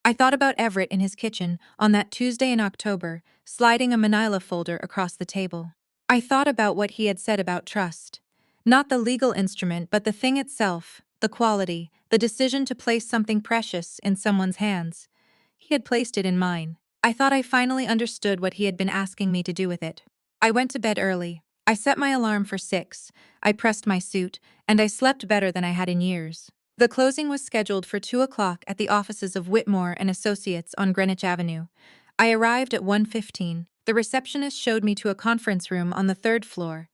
I thought about Everett in his kitchen on that Tuesday in October, sliding a manila folder across the table. I thought about what he had said about trust. Not the legal instrument, but the thing itself, the quality, the decision to place something precious in someone's hands. He had placed it in mine. I thought I finally understood what he had been asking me to do with it. I went to bed early. I set my alarm for 6. I pressed my suit, and I slept better than I had in years. The closing was scheduled for 2 o'clock at the offices of Whitmore and Associates on Greenwich Avenue. I arrived at 1:15. The receptionist showed me to a conference room on the 3rd floor.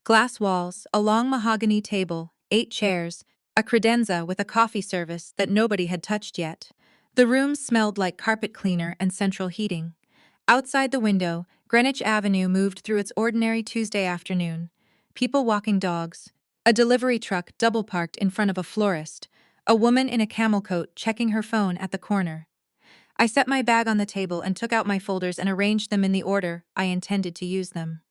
Glass walls, a long mahogany table, 8 chairs, a credenza with a coffee service that nobody had touched yet. The room smelled like carpet cleaner and central heating. Outside the window, Greenwich Avenue moved through its ordinary Tuesday afternoon. People walking dogs, a delivery truck double parked in front of a florist, a woman in a camel coat checking her phone at the corner. I set my bag on the table and took out my folders and arranged them in the order I intended to use them.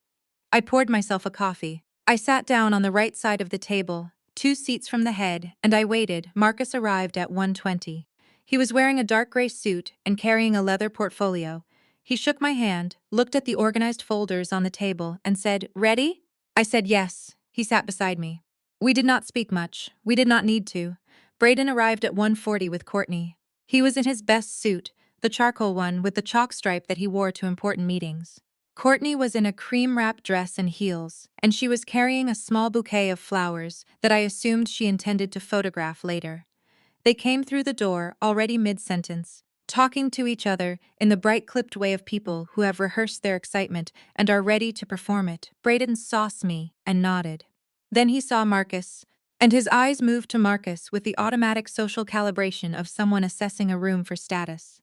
I poured myself a coffee. I sat down on the right side of the table, 2 seats from the head, and I waited. Marcus arrived at 1:20. He was wearing a dark gray suit and carrying a leather portfolio. He shook my hand, looked at the organized folders on the table, and said, "Ready?" I said yes. He sat beside me. We did not speak much. We did not need to. Braden arrived at 1:40 with Courtney. He was in his best suit, the charcoal one with the chalk stripe that he wore to important meetings. Courtney was in a cream-wrapped dress and heels, and she was carrying a small bouquet of flowers that I assumed she intended to photograph later. They came through the door, already mid-sentence, talking to each other in the bright-clipped way of people who have rehearsed their excitement and are ready to perform it. Braden saw me and nodded. Then he saw Marcus, and his eyes moved to Marcus with the automatic social calibration of someone assessing a room for status.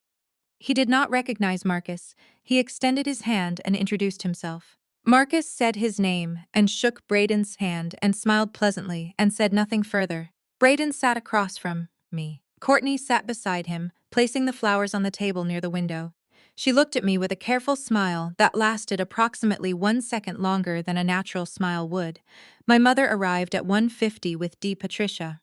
He did not recognize Marcus. He extended his hand and introduced himself. Marcus said his name and shook Braden's hand and smiled pleasantly and said nothing further. Braden sat across from me. Courtney sat beside him, placing the flowers on the table near the window. She looked at me with a careful smile that lasted approximately 1 second longer than a natural smile would. My mother arrived at 1:50 with Patricia.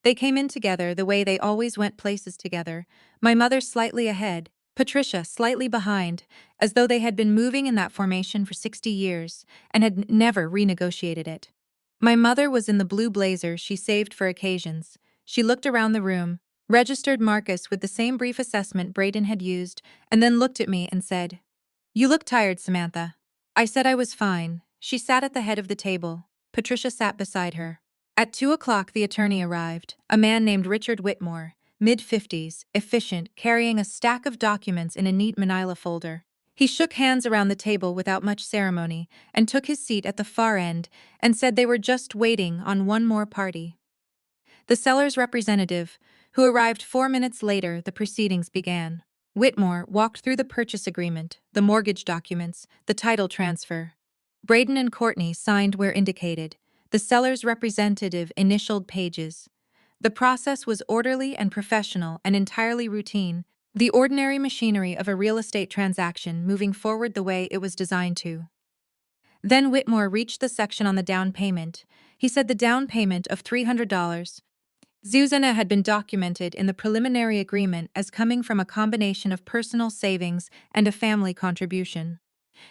They came in together the way they always went places together, my mother slightly ahead, Patricia slightly behind, as though they had been moving in that formation for 60 years and had never renegotiated it. My mother was in the blue blazer she saved for occasions. She looked around the room, registered Marcus with the same brief assessment Braden had used, and then looked at me and said, "You look tired, Samantha." I said I was fine. She sat at the head of the table. Patricia sat beside her. At 2 o'clock, the attorney arrived, a man named Richard Whitmore, mid-50s, efficient, carrying a stack of documents in a neat manila folder. He shook hands around the table without much ceremony and took his seat at the far end and said they were just waiting on one more party. The seller's representative, who arrived 4 minutes later, the proceedings began. Whitmore walked through the purchase agreement, the mortgage documents, the title transfer. Braden and Courtney signed where indicated. The seller's representative initialed pages. The process was orderly and professional and entirely routine, the ordinary machinery of a real estate transaction moving forward the way it was designed to. Then Whitmore reached the section on the down payment. He said the down payment of $300. Zuzana had been documented in the preliminary agreement as coming from a combination of personal savings and a family contribution.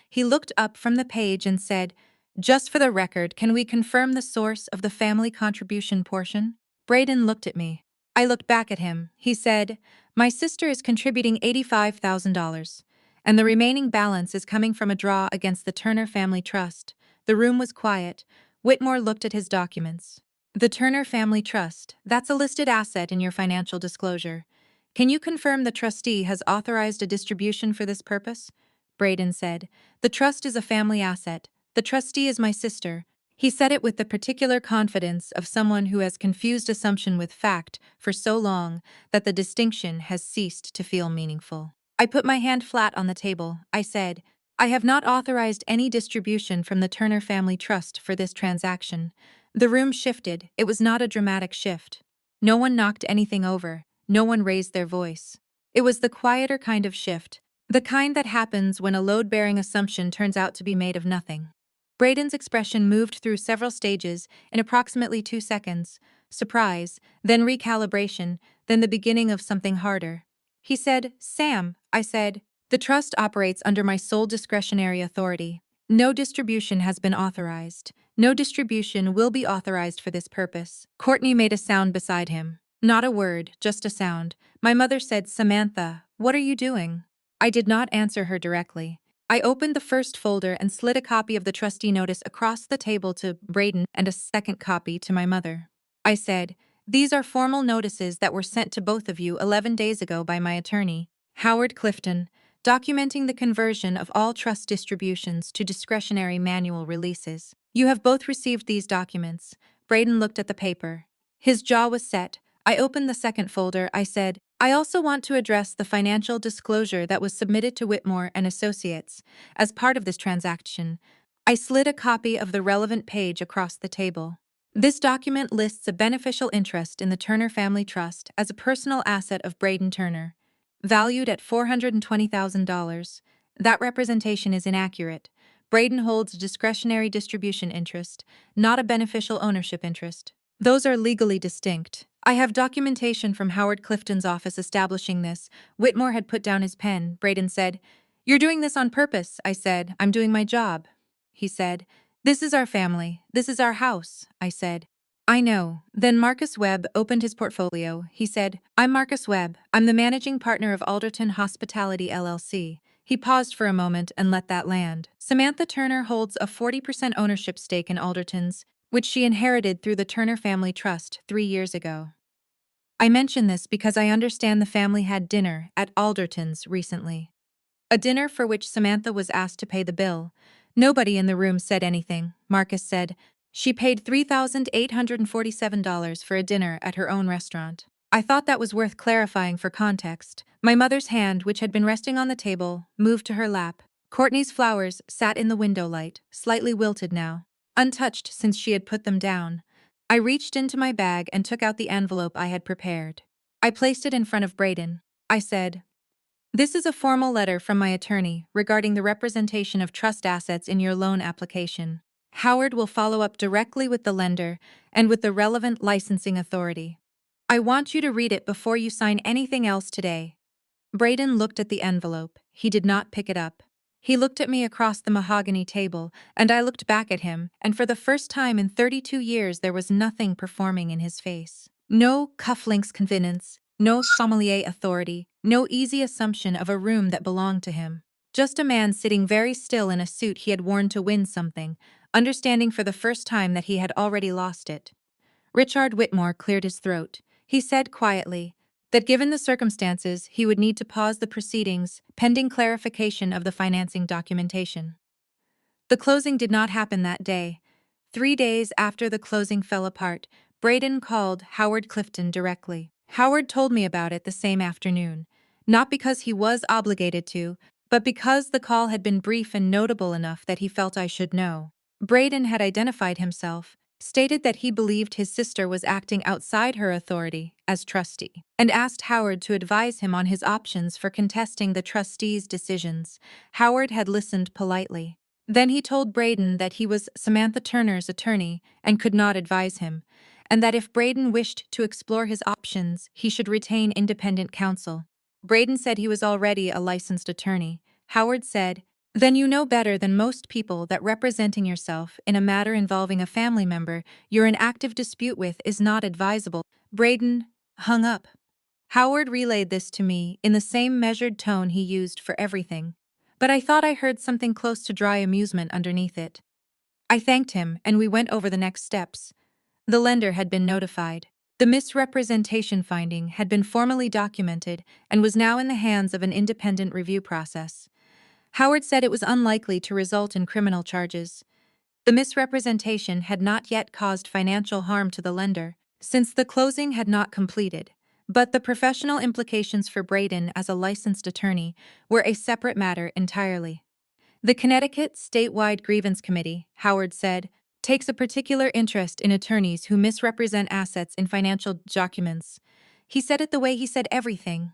He looked up from the page and said, "Just for the record, can we confirm the source of the family contribution portion?" Braden looked at me. I looked back at him. He said, "My sister is contributing $85,000, and the remaining balance is coming from a draw against the Turner Family Trust." The room was quiet. Whitmore looked at his documents. "The Turner Family Trust, that's a listed asset in your financial disclosure. Can you confirm the trustee has authorized a distribution for this purpose?" Braden said, "The trust is a family asset. The trustee is my sister." He said it with the particular confidence of someone who has confused assumption with fact for so long that the distinction has ceased to feel meaningful. I put my hand flat on the table. I said, "I have not authorized any distribution from the Turner Family Trust for this transaction." The room shifted. It was not a dramatic shift. No one knocked anything over. No one raised their voice. It was the quieter kind of shift, the kind that happens when a load-bearing assumption turns out to be made of nothing. Braden's expression moved through several stages in approximately 2 seconds. Surprise, then recalibration, then the beginning of something harder. He said, "Sam," I said, "the trust operates under my sole discretionary authority. No distribution has been authorized. No distribution will be authorized for this purpose." Courtney made a sound beside him. Not a word, just a sound. My mother said, "Samantha, what are you doing?" I did not answer her directly. I opened the first folder and slid a copy of the trustee notice across the table to Braden and a second copy to my mother. I said, "These are formal notices that were sent to both of you 11 days ago by my attorney, Howard Clifton, documenting the conversion of all trust distributions to discretionary manual releases. You have both received these documents." Braden looked at the paper. His jaw was set. I opened the second folder. I said, I also want to address the financial disclosure that was submitted to Whitmore and Associates as part of this transaction. I slid a copy of the relevant page across the table. This document lists a beneficial interest in the Turner Family Trust as a personal asset of Braden Turner, valued at $420,000. That representation is inaccurate. Braden holds a discretionary distribution interest, not a beneficial ownership interest. Those are legally distinct. I have documentation from Howard Clifton's office establishing this. Whitmore had put down his pen. Braden said, "You're doing this on purpose," I said. "I'm doing my job." He said, "This is our family. This is our house," I said. "I know." Then Marcus Webb opened his portfolio. He said, "I'm Marcus Webb. I'm the managing partner of Alderton Hospitality LLC. He paused for a moment and let that land. Samantha Turner holds a 40% ownership stake in Alderton's, which she inherited through the Turner Family Trust 3 years ago. I mention this because I understand the family had dinner at Alderton's recently. A dinner for which Samantha was asked to pay the bill. Nobody in the room said anything, Marcus said. She paid $3,847 for a dinner at her own restaurant. I thought that was worth clarifying for context. My mother's hand, which had been resting on the table, moved to her lap. Courtney's flowers sat in the window light, slightly wilted now, untouched since she had put them down. I reached into my bag and took out the envelope I had prepared. I placed it in front of Braden. I said, "This is a formal letter from my attorney regarding the representation of trust assets in your loan application. Howard will follow up directly with the lender and with the relevant licensing authority. I want you to read it before you sign anything else today." Braden looked at the envelope. He did not pick it up. He looked at me across the mahogany table, and I looked back at him, and for the first time in 32 years there was nothing performing in his face. No cufflinks convenience, no sommelier authority, no easy assumption of a room that belonged to him. Just a man sitting very still in a suit he had worn to win something, understanding for the first time that he had already lost it. Richard Whitmore cleared his throat. He said quietly that given the circumstances, he would need to pause the proceedings pending clarification of the financing documentation. The closing did not happen that day. 3 days after the closing fell apart, Braden called Howard Clifton directly. Howard told me about it the same afternoon, not because he was obligated to, but because the call had been brief and notable enough that he felt I should know. Braden had identified himself, stated that he believed his sister was acting outside her authority as trustee, and asked Howard to advise him on his options for contesting the trustee's decisions. Howard had listened politely. Then he told Braden that he was Samantha Turner's attorney and could not advise him, and that if Braden wished to explore his options, he should retain independent counsel. Braden said he was already a licensed attorney. Howard said, "Then you know better than most people that representing yourself in a matter involving a family member you're in active dispute with is not advisable." Braden hung up. Howard relayed this to me in the same measured tone he used for everything, but I thought I heard something close to dry amusement underneath it. I thanked him, and we went over the next steps. The lender had been notified. The misrepresentation finding had been formally documented and was now in the hands of an independent review process. Howard said it was unlikely to result in criminal charges. The misrepresentation had not yet caused financial harm to the lender, since the closing had not completed, but the professional implications for Braden as a licensed attorney were a separate matter entirely. The Connecticut Statewide Grievance Committee, Howard said, takes a particular interest in attorneys who misrepresent assets in financial documents. He said it the way he said everything.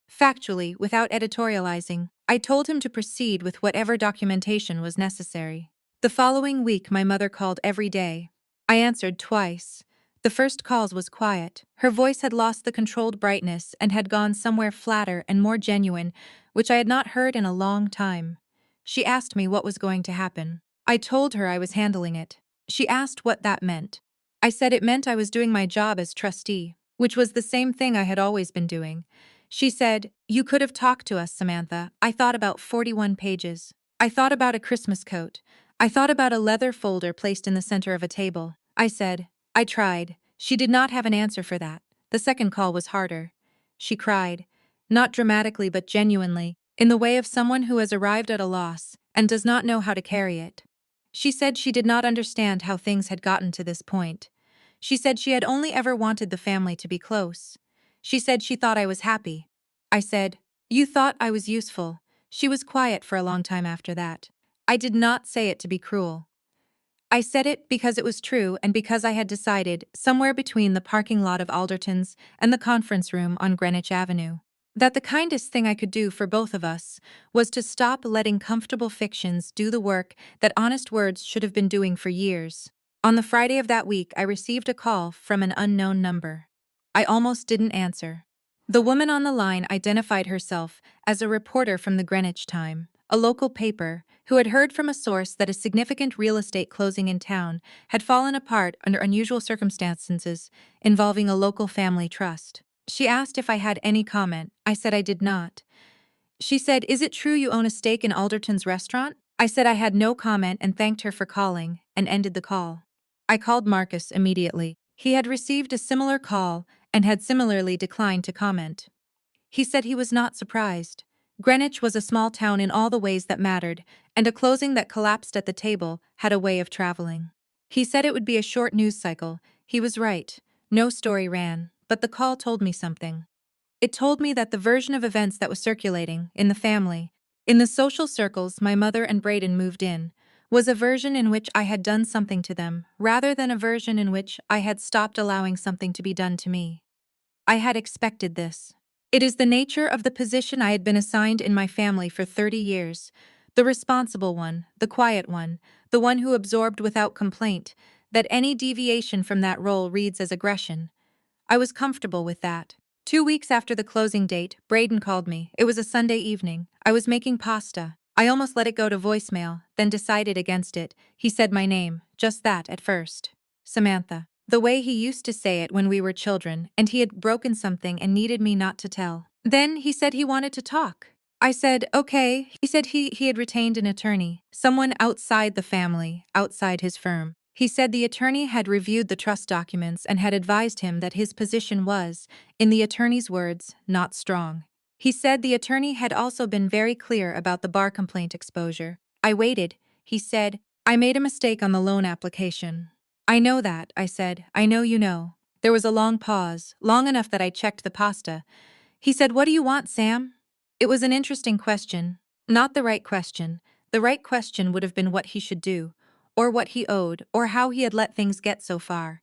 Factually, without editorializing, I told him to proceed with whatever documentation was necessary. The following week, my mother called every day. I answered twice. The first calls was quiet. Her voice had lost the controlled brightness and had gone somewhere flatter and more genuine, which I had not heard in a long time. She asked me what was going to happen. I told her I was handling it. She asked what that meant. I said it meant I was doing my job as trustee, which was the same thing I had always been doing. She said, "You could have talked to us, Samantha." I thought about 41 pages. I thought about a Christmas coat. I thought about a leather folder placed in the center of a table. I said, "I tried." She did not have an answer for that. The second call was harder. She cried, not dramatically but genuinely, in the way of someone who has arrived at a loss and does not know how to carry it. She said she did not understand how things had gotten to this point. She said she had only ever wanted the family to be close. She said she thought I was happy. I said, "You thought I was useful." She was quiet for a long time after that. I did not say it to be cruel. I said it because it was true and because I had decided, somewhere between the parking lot of Alderton's and the conference room on Greenwich Avenue, that the kindest thing I could do for both of us was to stop letting comfortable fictions do the work that honest words should have been doing for years. On the Friday of that week, I received a call from an unknown number. I almost didn't answer. The woman on the line identified herself as a reporter from the Greenwich Time, a local paper, who had heard from a source that a significant real estate closing in town had fallen apart under unusual circumstances involving a local family trust. She asked if I had any comment. I said I did not. She said, "Is it true you own a stake in Alderton's restaurant?" I said I had no comment and thanked her for calling, and ended the call. I called Marcus immediately. He had received a similar call and had similarly declined to comment. He said he was not surprised. Greenwich was a small town in all the ways that mattered, and a closing that collapsed at the table had a way of traveling. He said it would be a short news cycle. He was right. No story ran, but the call told me something. It told me that the version of events that was circulating, in the family, in the social circles my mother and Braden moved in, was a version in which I had done something to them, rather than a version in which I had stopped allowing something to be done to me. I had expected this. It is the nature of the position I had been assigned in my family for 30 years, the responsible one, the quiet one, the one who absorbed without complaint, that any deviation from that role reads as aggression. I was comfortable with that. 2 weeks after the closing date, Braden called me. It was a Sunday evening. I was making pasta. I almost let it go to voicemail, then decided against it. He said my name, just that at first. Samantha. The way he used to say it when we were children, and he had broken something and needed me not to tell. Then he said he wanted to talk. I said, okay. He said he had retained an attorney, someone outside the family, outside his firm. He said the attorney had reviewed the trust documents and had advised him that his position was, in the attorney's words, not strong. He said the attorney had also been very clear about the bar complaint exposure. I waited. He said, "I made a mistake on the loan application." "I know that," I said. "I know you know." There was a long pause, long enough that I checked the pasta. He said, "What do you want, Sam?" It was an interesting question. Not the right question. The right question would have been what he should do, or what he owed, or how he had let things get so far.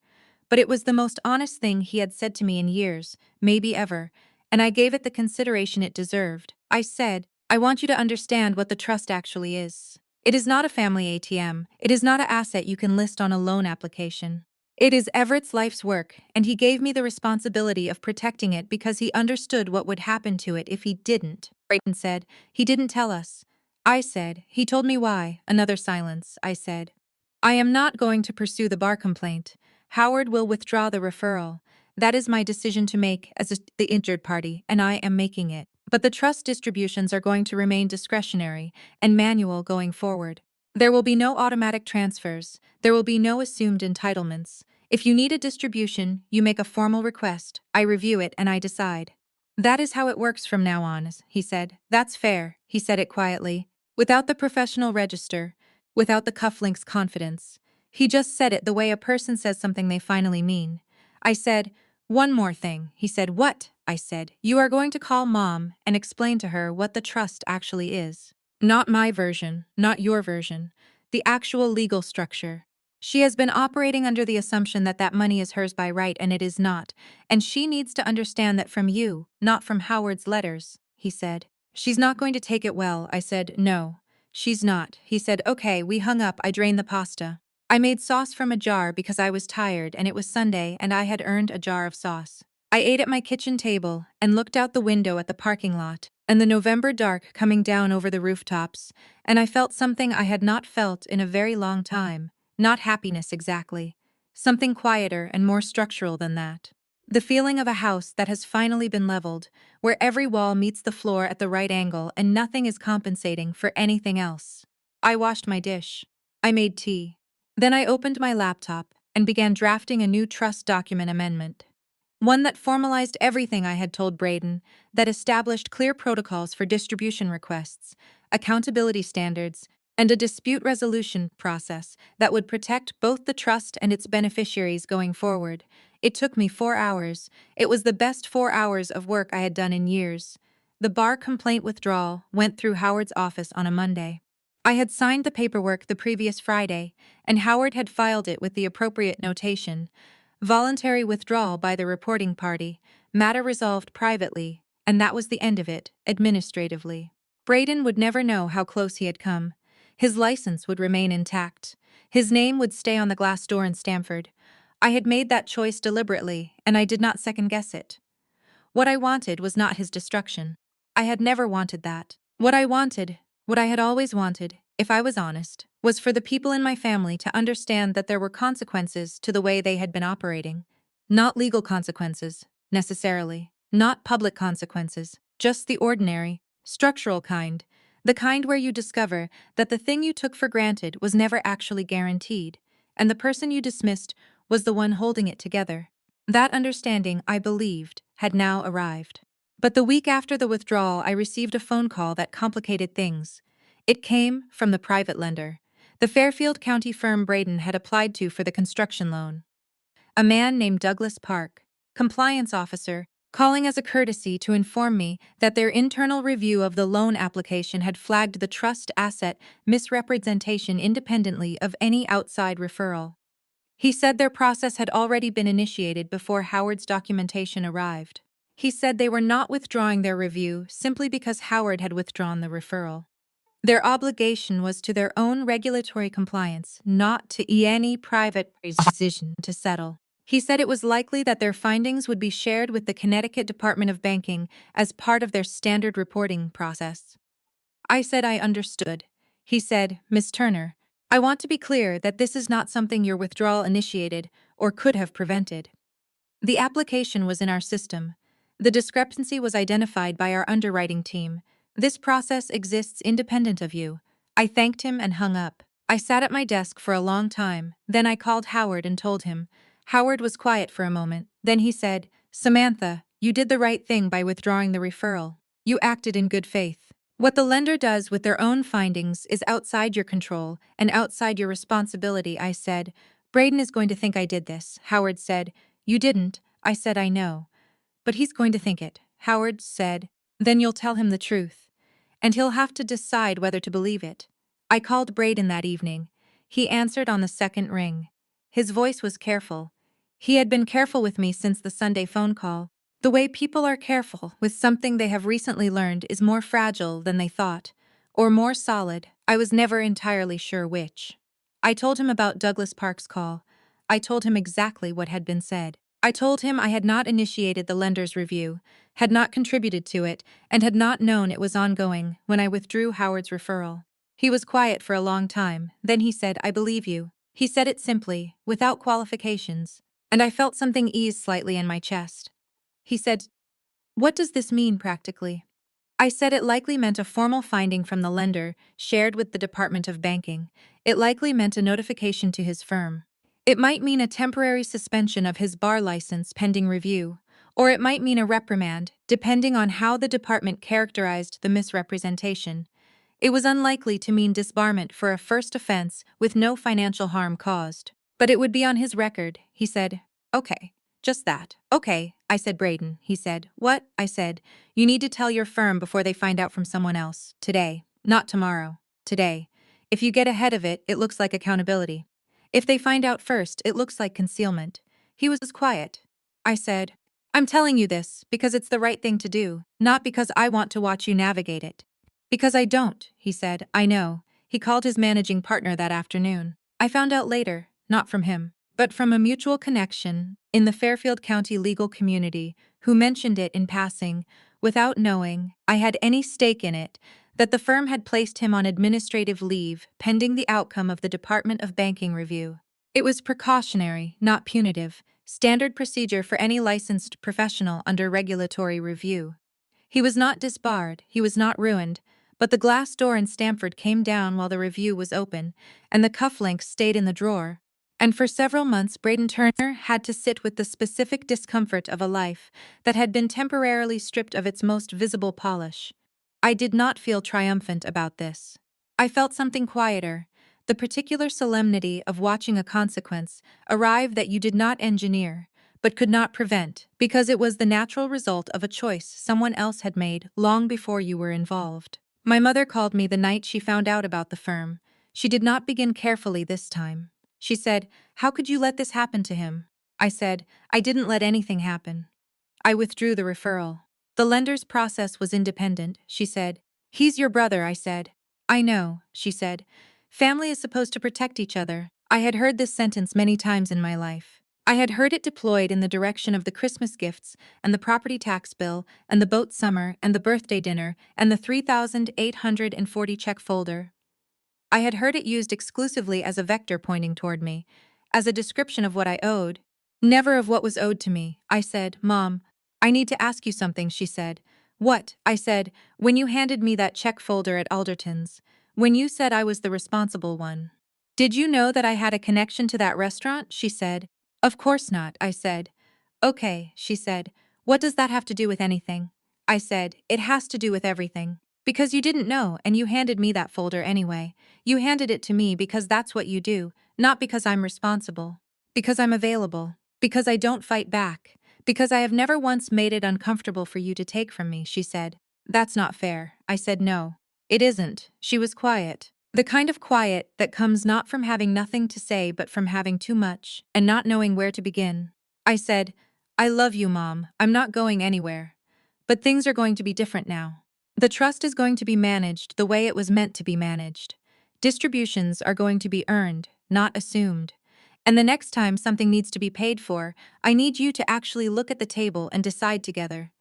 But it was the most honest thing he had said to me in years, maybe ever, and I gave it the consideration it deserved. I said, "I want you to understand what the trust actually is. It is not a family ATM. It is not an asset you can list on a loan application. It is Everett's life's work, and he gave me the responsibility of protecting it because he understood what would happen to it if he didn't." Brayton said, "He didn't tell us." I said, "He told me why." Another silence. I said, "I am not going to pursue the bar complaint. Howard will withdraw the referral. That is my decision to make as the injured party, and I am making it. But the trust distributions are going to remain discretionary and manual going forward. There will be no automatic transfers. There will be no assumed entitlements. If you need a distribution, you make a formal request, I review it, and I decide. That is how it works from now on," he said. "That's fair," he said it quietly, without the professional register, without the cufflinks confidence. He just said it the way a person says something they finally mean. I said, "One more thing." He said, "What?" I said, "You are going to call Mom and explain to her what the trust actually is. Not my version, not your version. The actual legal structure. She has been operating under the assumption that that money is hers by right, and it is not, and she needs to understand that from you, not from Howard's letters," he said. "She's not going to take it well." I said, "No, she's not." He said, "Okay." We hung up. I drained the pasta. I made sauce from a jar because I was tired and it was Sunday and I had earned a jar of sauce. I ate at my kitchen table and looked out the window at the parking lot and the November dark coming down over the rooftops, and I felt something I had not felt in a very long time. Not happiness exactly. Something quieter and more structural than that. The feeling of a house that has finally been leveled, where every wall meets the floor at the right angle and nothing is compensating for anything else. I washed my dish. I made tea. Then I opened my laptop and began drafting a new trust document amendment. One that formalized everything I had told Braden, that established clear protocols for distribution requests, accountability standards, and a dispute resolution process that would protect both the trust and its beneficiaries going forward. It took me 4 hours. It was the best 4 hours of work I had done in years. The bar complaint withdrawal went through Howard's office on a Monday. I had signed the paperwork the previous Friday, and Howard had filed it with the appropriate notation: voluntary withdrawal by the reporting party, matter resolved privately, and that was the end of it, administratively. Braden would never know how close he had come. His license would remain intact. His name would stay on the glass door in Stamford. I had made that choice deliberately, and I did not second-guess it. What I wanted was not his destruction. I had never wanted that. What I wanted, what I had always wanted, if I was honest, was for the people in my family to understand that there were consequences to the way they had been operating. Not legal consequences, necessarily. Not public consequences. Just the ordinary, structural kind. The kind where you discover that the thing you took for granted was never actually guaranteed, and the person you dismissed was the one holding it together. That understanding, I believed, had now arrived. But the week after the withdrawal, I received a phone call that complicated things. It came from the private lender, the Fairfield County firm Braden had applied to for the construction loan. A man named Douglas Park, compliance officer, calling as a courtesy to inform me that their internal review of the loan application had flagged the trust asset misrepresentation independently of any outside referral. He said their process had already been initiated before Howard's documentation arrived. He said they were not withdrawing their review simply because Howard had withdrawn the referral. Their obligation was to their own regulatory compliance, not to any private decision to settle. He said it was likely that their findings would be shared with the Connecticut Department of Banking as part of their standard reporting process. I said I understood. He said, "Miss Turner, I want to be clear that this is not something your withdrawal initiated or could have prevented. The application was in our system. The discrepancy was identified by our underwriting team. This process exists independent of you." I thanked him and hung up. I sat at my desk for a long time. Then I called Howard and told him. Howard was quiet for a moment. Then he said, "Samantha, you did the right thing by withdrawing the referral. You acted in good faith. What the lender does with their own findings is outside your control and outside your responsibility." I said, "Braden is going to think I did this." Howard said, "You didn't." I said, "I know. But he's going to think it." Howard said, "Then you'll tell him the truth. And he'll have to decide whether to believe it." I called Braden that evening. He answered on the second ring. His voice was careful. He had been careful with me since the Sunday phone call. The way people are careful with something they have recently learned is more fragile than they thought, or more solid. I was never entirely sure which. I told him about Douglas Park's call. I told him exactly what had been said. I told him I had not initiated the lender's review, had not contributed to it, and had not known it was ongoing when I withdrew Howard's referral. He was quiet for a long time. Then he said, "I believe you." He said it simply, without qualifications, and I felt something ease slightly in my chest. He said, "What does this mean practically?" I said it likely meant a formal finding from the lender, shared with the Department of Banking. It likely meant a notification to his firm. It might mean a temporary suspension of his bar license pending review, or it might mean a reprimand, depending on how the department characterized the misrepresentation. It was unlikely to mean disbarment for a first offense with no financial harm caused. But it would be on his record. He said, "Okay. Just that." "Okay," I said. "Braden," he said. "What?" I said, "You need to tell your firm before they find out from someone else. Today. Not tomorrow. Today. If you get ahead of it, it looks like accountability. If they find out first, it looks like concealment." He was quiet. I said, "I'm telling you this because it's the right thing to do, not because I want to watch you navigate it." "Because I don't," he said. "I know." He called his managing partner that afternoon. I found out later, not from him, but from a mutual connection in the Fairfield County legal community who mentioned it in passing, without knowing I had any stake in it, that the firm had placed him on administrative leave pending the outcome of the Department of Banking review. It was precautionary, not punitive, standard procedure for any licensed professional under regulatory review. He was not disbarred, he was not ruined, but the glass door in Stamford came down while the review was open, and the cufflinks stayed in the drawer. And for several months Braden Turner had to sit with the specific discomfort of a life that had been temporarily stripped of its most visible polish. I did not feel triumphant about this. I felt something quieter, the particular solemnity of watching a consequence arrive that you did not engineer, but could not prevent, because it was the natural result of a choice someone else had made long before you were involved. My mother called me the night she found out about the firm. She did not begin carefully this time. She said, "How could you let this happen to him?" I said, "I didn't let anything happen. I withdrew the referral." "The lender's process was independent," she said. "He's your brother," I said. "I know," she said. "Family is supposed to protect each other." I had heard this sentence many times in my life. I had heard it deployed in the direction of the Christmas gifts, and the property tax bill, and the boat summer, and the birthday dinner, and the 3,840 check folder. I had heard it used exclusively as a vector pointing toward me, as a description of what I owed. Never of what was owed to me. I said, "Mom, I need to ask you something," she said. "What?" I said, "When you handed me that check folder at Alderton's, when you said I was the responsible one. Did you know that I had a connection to that restaurant?" she said. "Of course not," I said. "Okay," she said. "What does that have to do with anything?" I said, "It has to do with everything. Because you didn't know, and you handed me that folder anyway. You handed it to me because that's what you do, not because I'm responsible. Because I'm available. Because I don't fight back. Because I have never once made it uncomfortable for you to take from me," she said. "That's not fair." I said, "No. It isn't." She was quiet. The kind of quiet that comes not from having nothing to say but from having too much, and not knowing where to begin. I said, "I love you, Mom. I'm not going anywhere. But things are going to be different now. The trust is going to be managed the way it was meant to be managed. Distributions are going to be earned, not assumed. And the next time something needs to be paid for, I need you to actually look at the table and decide together."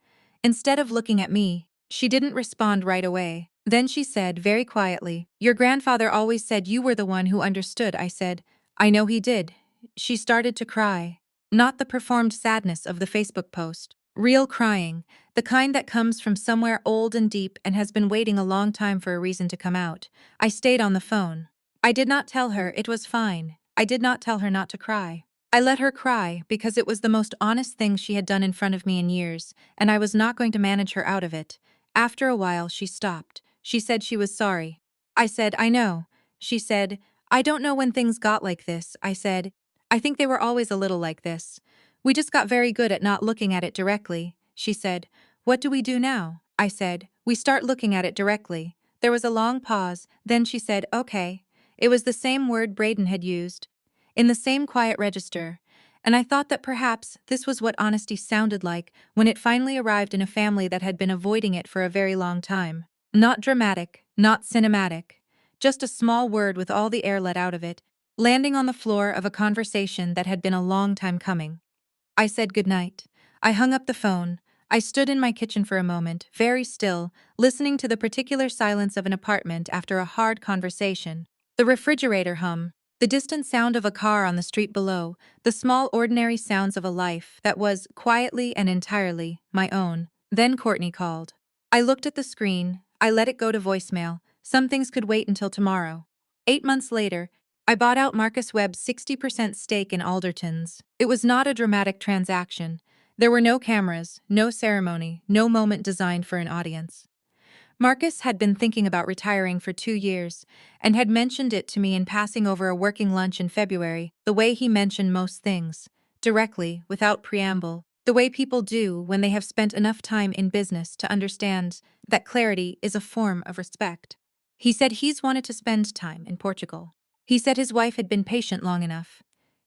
Instead of looking at me, she didn't respond right away. Then she said very quietly, "Your grandfather always said you were the one who understood." I said, "I know he did." She started to cry. Not the performed sadness of the Facebook post. Real crying, the kind that comes from somewhere old and deep and has been waiting a long time for a reason to come out. I stayed on the phone. I did not tell her it was fine. I did not tell her not to cry. I let her cry because it was the most honest thing she had done in front of me in years, and I was not going to manage her out of it. After a while, she stopped. She said she was sorry. I said, "I know." She said, "I don't know when things got like this." I said, "I think they were always a little like this. We just got very good at not looking at it directly." She said, "What do we do now?" I said, "We start looking at it directly." There was a long pause, then she said, "Okay." It was the same word Braden had used, in the same quiet register, and I thought that perhaps this was what honesty sounded like when it finally arrived in a family that had been avoiding it for a very long time. Not dramatic, not cinematic, just a small word with all the air let out of it, landing on the floor of a conversation that had been a long time coming. I said goodnight. I hung up the phone. I stood in my kitchen for a moment, very still, listening to the particular silence of an apartment after a hard conversation. The refrigerator hum, the distant sound of a car on the street below, the small ordinary sounds of a life that was, quietly and entirely, my own. Then Courtney called. I looked at the screen. I let it go to voicemail. Some things could wait until tomorrow. 8 months later, I bought out Marcus Webb's 60% stake in Alderton's. It was not a dramatic transaction. There were no cameras, no ceremony, no moment designed for an audience. Marcus had been thinking about retiring for 2 years, and had mentioned it to me in passing over a working lunch in February, the way he mentioned most things, directly, without preamble, the way people do when they have spent enough time in business to understand that clarity is a form of respect. He said he's wanted to spend time in Portugal. He said his wife had been patient long enough.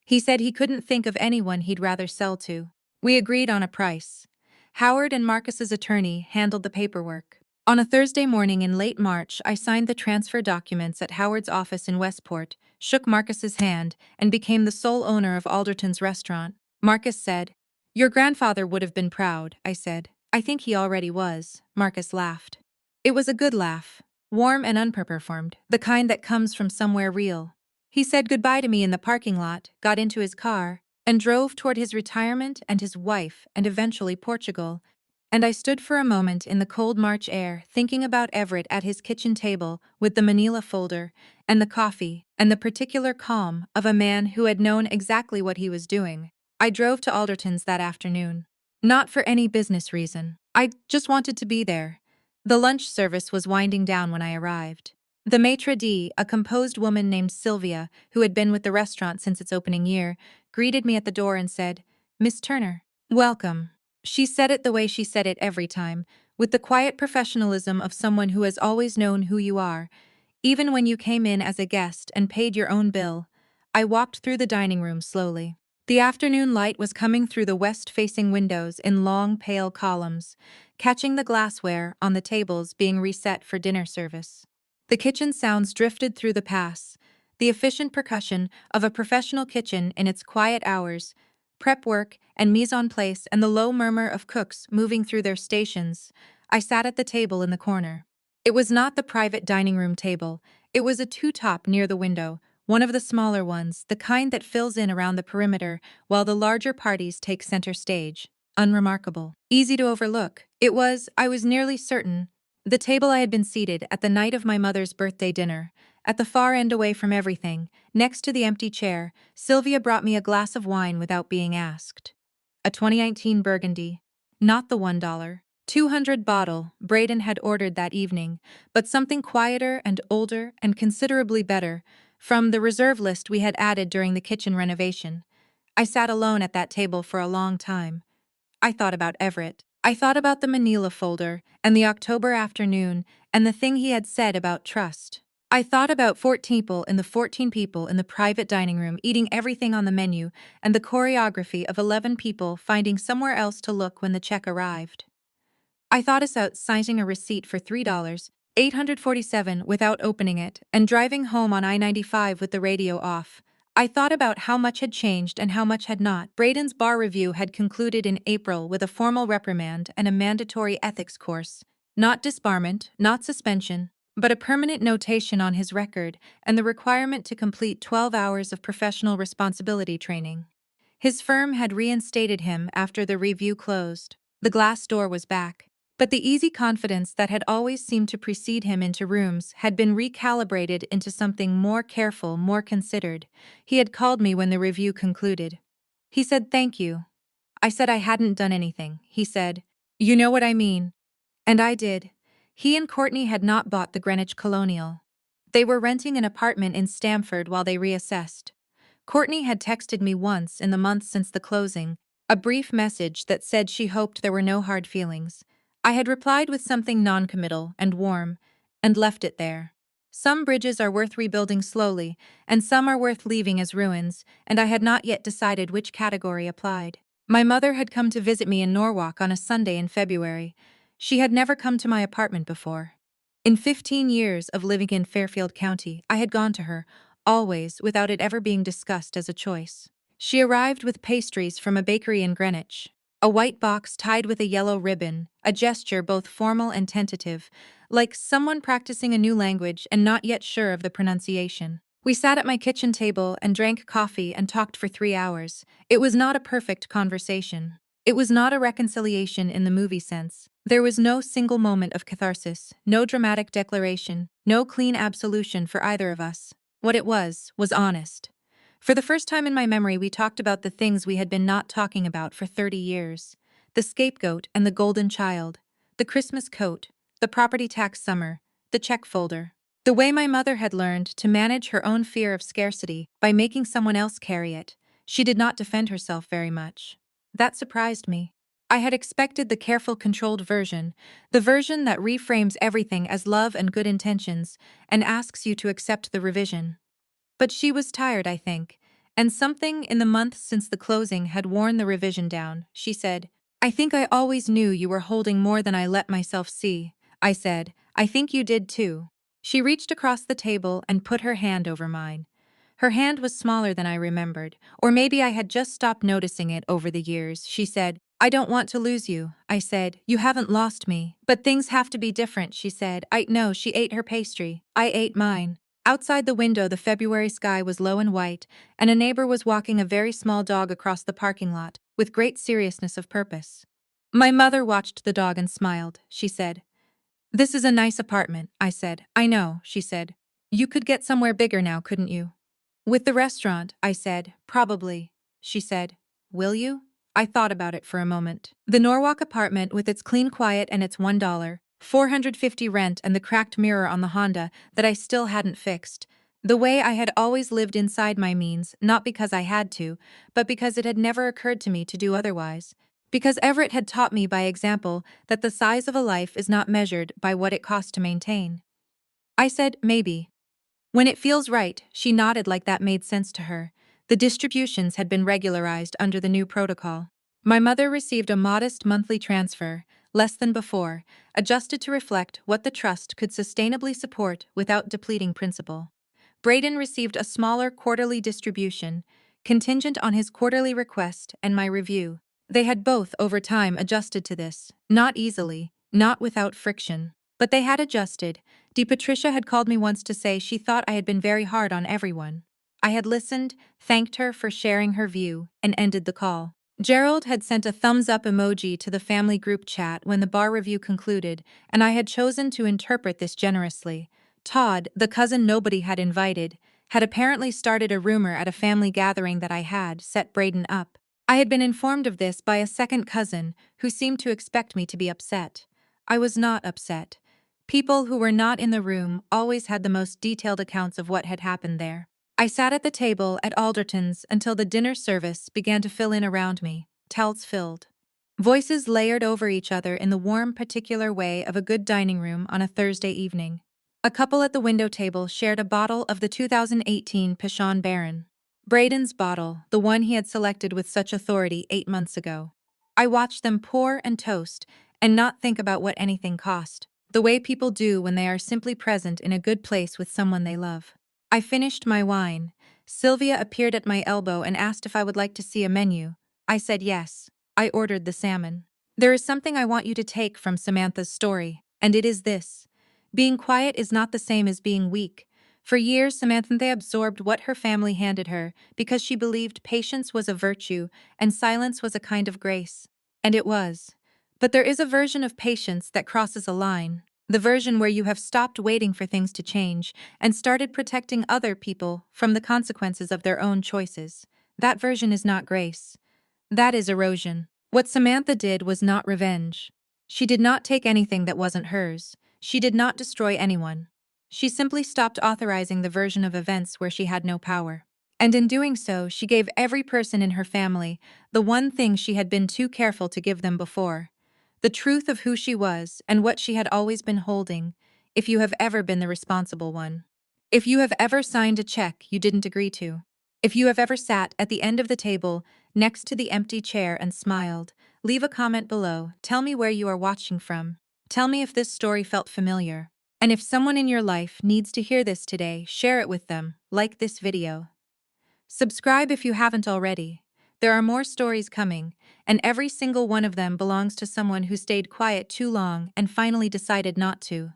He said he couldn't think of anyone he'd rather sell to. We agreed on a price. Howard and Marcus's attorney handled the paperwork. On a Thursday morning in late March, I signed the transfer documents at Howard's office in Westport, shook Marcus's hand, and became the sole owner of Alderton's restaurant. Marcus said, "Your grandfather would have been proud," I said. "I think he already was." Marcus laughed. It was a good laugh, warm and unperformed, the kind that comes from somewhere real. He said goodbye to me in the parking lot, got into his car, and drove toward his retirement and his wife and eventually Portugal. And I stood for a moment in the cold March air, thinking about Everett at his kitchen table with the manila folder and the coffee and the particular calm of a man who had known exactly what he was doing. I drove to Alderton's that afternoon. Not for any business reason. I just wanted to be there. The lunch service was winding down when I arrived. The maitre d', a composed woman named Sylvia, who had been with the restaurant since its opening year, greeted me at the door and said, "Miss Turner, welcome." She said it the way she said it every time, with the quiet professionalism of someone who has always known who you are, even when you came in as a guest and paid your own bill. I walked through the dining room slowly. The afternoon light was coming through the west-facing windows in long, pale columns, catching the glassware on the tables being reset for dinner service. The kitchen sounds drifted through the pass, the efficient percussion of a professional kitchen in its quiet hours, prep work and mise en place, and the low murmur of cooks moving through their stations. I sat at the table in the corner. It was not the private dining room table. It was a two-top near the window, one of the smaller ones, the kind that fills in around the perimeter while the larger parties take center stage. Unremarkable. Easy to overlook. It was, I was nearly certain, the table I had been seated at the night of my mother's birthday dinner. At the far end away from everything, next to the empty chair, Sylvia brought me a glass of wine without being asked. A 2019 Burgundy. Not the $1, 200 bottle Braden had ordered that evening, but something quieter and older and considerably better, from the reserve list we had added during the kitchen renovation. I sat alone at that table for a long time. I thought about Everett. I thought about the manila folder, and the October afternoon, and the thing he had said about trust. I thought about 14 people in the private dining room eating everything on the menu, and the choreography of 11 people finding somewhere else to look when the check arrived. I thought us out signing a receipt for $3.847 without opening it, and driving home on I-95 with the radio off. I thought about how much had changed and how much had not. Braden's bar review had concluded in April with a formal reprimand and a mandatory ethics course. Not disbarment, not suspension, but a permanent notation on his record and the requirement to complete 12 hours of professional responsibility training. His firm had reinstated him after the review closed. The glass door was back. But the easy confidence that had always seemed to precede him into rooms had been recalibrated into something more careful, more considered. He had called me when the review concluded. He said thank you. I said I hadn't done anything. He said, "You know what I mean." And I did. He and Courtney had not bought the Greenwich Colonial. They were renting an apartment in Stamford while they reassessed. Courtney had texted me once in the months since the closing, a brief message that said she hoped there were no hard feelings. I had replied with something non-committal and warm, and left it there. Some bridges are worth rebuilding slowly, and some are worth leaving as ruins, and I had not yet decided which category applied. My mother had come to visit me in Norwalk on a Sunday in February. She had never come to my apartment before. In 15 years of living in Fairfield County, I had gone to her, always without it ever being discussed as a choice. She arrived with pastries from a bakery in Greenwich. A white box tied with a yellow ribbon, a gesture both formal and tentative, like someone practicing a new language and not yet sure of the pronunciation. We sat at my kitchen table and drank coffee and talked for 3 hours. It was not a perfect conversation. It was not a reconciliation in the movie sense. There was no single moment of catharsis, no dramatic declaration, no clean absolution for either of us. What it was honest. For the first time in my memory, we talked about the things we had been not talking about for 30 years. The scapegoat and the golden child, the Christmas coat, the property tax summer, the check folder. The way my mother had learned to manage her own fear of scarcity by making someone else carry it. She did not defend herself very much. That surprised me. I had expected the careful, controlled version, the version that reframes everything as love and good intentions and asks you to accept the revision. But she was tired, I think, and something in the months since the closing had worn the revision down. She said, "I think I always knew you were holding more than I let myself see." I said, "I think you did too." She reached across the table and put her hand over mine. Her hand was smaller than I remembered, or maybe I had just stopped noticing it over the years. She said, "I don't want to lose you." I said, "You haven't lost me." "But things have to be different," she said. I know. She ate her pastry. I ate mine. Outside the window, the February sky was low and white, and a neighbor was walking a very small dog across the parking lot, with great seriousness of purpose. My mother watched the dog and smiled. She said, "This is a nice apartment," I said. "I know," she said. "You could get somewhere bigger now, couldn't you?" "With the restaurant," I said. "Probably." She said, "Will you?" I thought about it for a moment. The Norwalk apartment, with its clean quiet and its $1.450 rent and the cracked mirror on the Honda that I still hadn't fixed, The way I had always lived inside my means, not because I had to, but because it had never occurred to me to do otherwise. Because Everett had taught me by example that the size of a life is not measured by what it costs to maintain. I said, maybe. When it feels right, she nodded like that made sense to her. The distributions had been regularized under the new protocol. My mother received a modest monthly transfer, less than before, adjusted to reflect what the trust could sustainably support without depleting principal. Braden received a smaller quarterly distribution, contingent on his quarterly request and my review. They had both over time adjusted to this, not easily, not without friction. But they had adjusted. Patricia had called me once to say she thought I had been very hard on everyone. I had listened, thanked her for sharing her view, and ended the call. Gerald had sent a thumbs-up emoji to the family group chat when the bar review concluded, and I had chosen to interpret this generously. Todd, the cousin nobody had invited, had apparently started a rumor at a family gathering that I had set Braden up. I had been informed of this by a second cousin, who seemed to expect me to be upset. I was not upset. People who were not in the room always had the most detailed accounts of what had happened there. I sat at the table at Alderton's until the dinner service began to fill in around me, telts filled. Voices layered over each other in the warm, particular way of a good dining room on a Thursday evening. A couple at the window table shared a bottle of the 2018 Pishon Baron. Braden's bottle, the one he had selected with such authority 8 months ago. I watched them pour and toast, and not think about what anything cost, the way people do when they are simply present in a good place with someone they love. I finished my wine. Sylvia appeared at my elbow and asked if I would like to see a menu. I said yes. I ordered the salmon. There is something I want you to take from Samantha's story, and it is this. Being quiet is not the same as being weak. For years, Samantha absorbed what her family handed her because she believed patience was a virtue and silence was a kind of grace. And it was. But there is a version of patience that crosses a line. The version where you have stopped waiting for things to change and started protecting other people from the consequences of their own choices. That version is not grace. That is erosion. What Samantha did was not revenge. She did not take anything that wasn't hers. She did not destroy anyone. She simply stopped authorizing the version of events where she had no power. And in doing so, she gave every person in her family the one thing she had been too careful to give them before. The truth of who she was and what she had always been holding, if you have ever been the responsible one. If you have ever signed a check you didn't agree to. If you have ever sat at the end of the table next to the empty chair and smiled, leave a comment below. Tell me where you are watching from. Tell me if this story felt familiar. And if someone in your life needs to hear this today, share it with them. Like this video. Subscribe if you haven't already. There are more stories coming, and every single one of them belongs to someone who stayed quiet too long and finally decided not to.